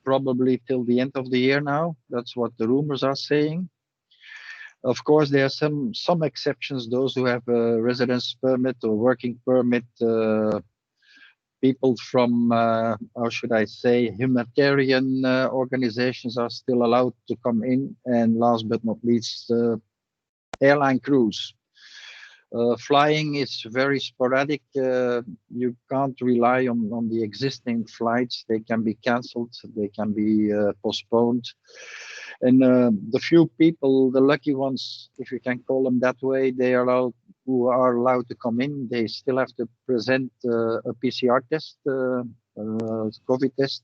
Probably till the end of the year now. That's what the rumors are saying. Of course, there are some exceptions. Those who have a residence permit or working permit, people from, how should I say, humanitarian organizations are still allowed to come in. And last but not least, airline crews. Flying is very sporadic. You can't rely on the existing flights. They can be cancelled. They can be postponed. And the few people, the lucky ones, if you can call them that way, who are allowed to come in, they still have to present a PCR test, COVID test,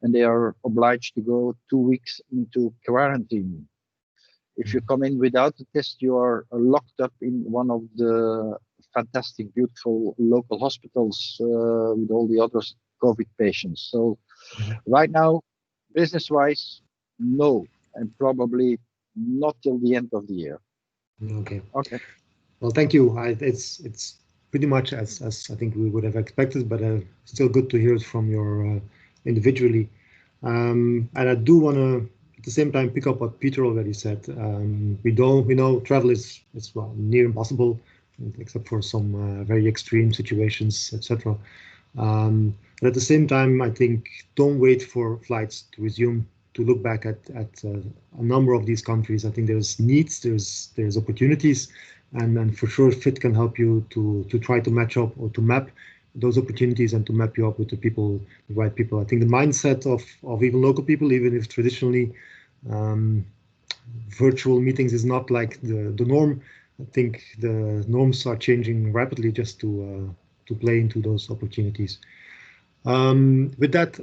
and they are obliged to go 2 weeks into quarantine. If you come in without the test, you are locked up in one of the fantastic, beautiful local hospitals with all the other COVID patients. So right now, business-wise, no, and probably not till the end of the year. Okay. Okay. Well, thank you. It's pretty much as I think we would have expected, but still good to hear it from your individually. And I do want to, at the same time, pick up what Peter already said. We know travel is near impossible, except for some very extreme situations, etc. But at the same time, I think don't wait for flights to resume to look back at a number of these countries. I think there's needs, there's opportunities, and for sure FIT can help you to try to match up or to map those opportunities and to map you up with the right people. I think the mindset of even local people, even if traditionally virtual meetings is not like the norm, I think the norms are changing rapidly just to play into those opportunities. With that,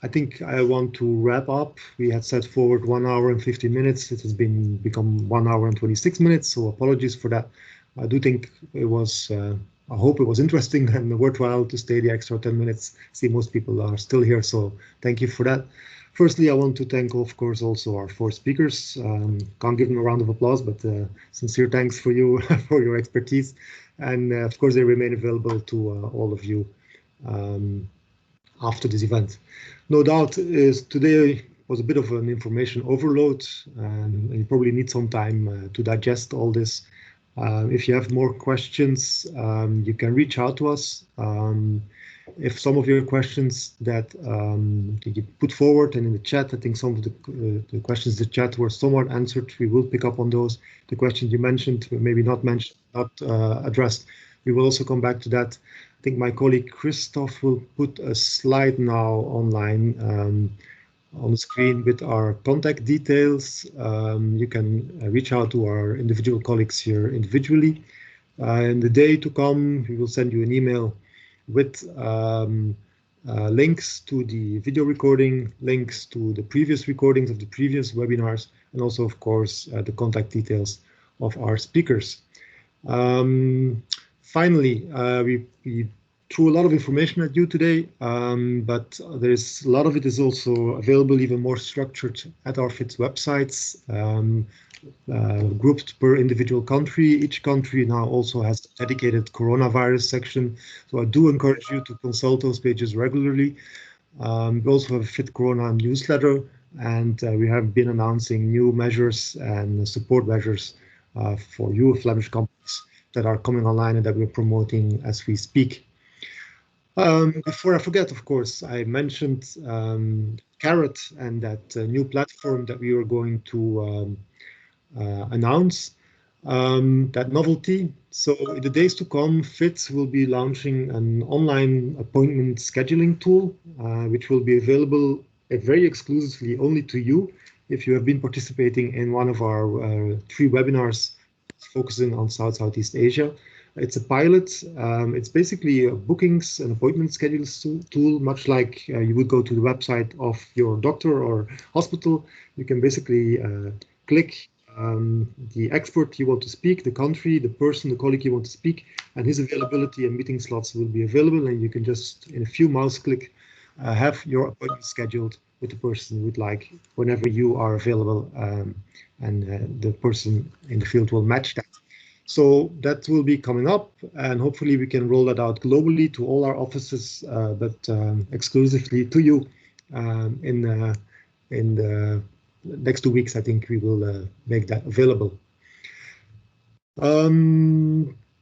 I think I want to wrap up. We had set forward 1 hour and 15 minutes. It has become 1 hour and 26 minutes, so apologies for that. I do think it was, I hope it was interesting and worthwhile to stay the extra 10 minutes. See, most people are still here, so thank you for that. Firstly, I want to thank, of course, also our 4 speakers. Can't give them a round of applause, but sincere thanks for you for your expertise. And of course, they remain available to all of you after this event. No doubt today was a bit of an information overload, and you probably need some time to digest all this. If you have more questions, you can reach out to us. If some of your questions that you put forward and in the chat, I think some of the questions in the chat were somewhat answered. We will pick up on those. The questions you mentioned, maybe not mentioned, not addressed. We will also come back to that. I think my colleague Christoph will put a slide now online on the screen with our contact details. You can reach out to our individual colleagues here individually. In the day to come, we will send you an email with links to the video recording, links to the previous recordings of the previous webinars, and also, of course, the contact details of our speakers. Finally, we threw a lot of information at you today, but there's a lot of it is also available even more structured at our FITS websites, grouped per individual country. Each country now also has a dedicated coronavirus section, so I do encourage you to consult those pages regularly. We also have a FIT Corona newsletter, and we have been announcing new measures and support measures for you Flemish companies that are coming online and that we're promoting as we speak. Before I forget, of course, I mentioned Carrot and that new platform that we are going to announce, that novelty. So in the days to come, FITS will be launching an online appointment scheduling tool, which will be available very exclusively only to you if you have been participating in one of our 3 webinars focusing on Southeast Asia. It's a pilot. It's basically a bookings and appointment scheduling tool, much like you would go to the website of your doctor or hospital. You can basically click the expert you want to speak, the country, the person, the colleague you want to speak, and his availability and meeting slots will be available, and you can just, in a few mouse click, have your appointment scheduled with the person you would like whenever you are available, and the person in the field will match that. So that will be coming up, and hopefully we can roll that out globally to all our offices, but exclusively to you in the next 2 weeks. I think we will make that available.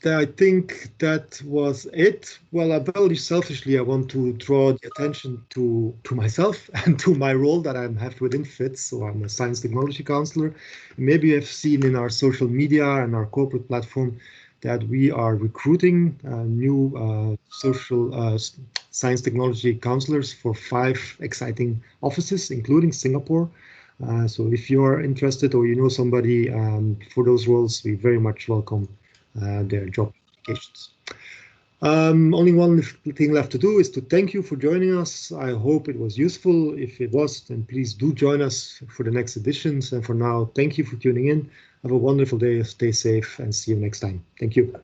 I think that was it. Well, very selfishly, I want to draw the attention to myself and to my role that I have within FITS. So I'm a science technology counselor. Maybe you've seen in our social media and our corporate platform that we are recruiting new social science technology counselors for 5 exciting offices, including Singapore. So if you're interested or you know somebody for those roles, we very much welcome their job applications. Only one thing left to do is to thank you for joining us. I hope it was useful. If it was, then please do join us for the next editions. And for now, thank you for tuning in. Have a wonderful day, stay safe, and see you next time. Thank you.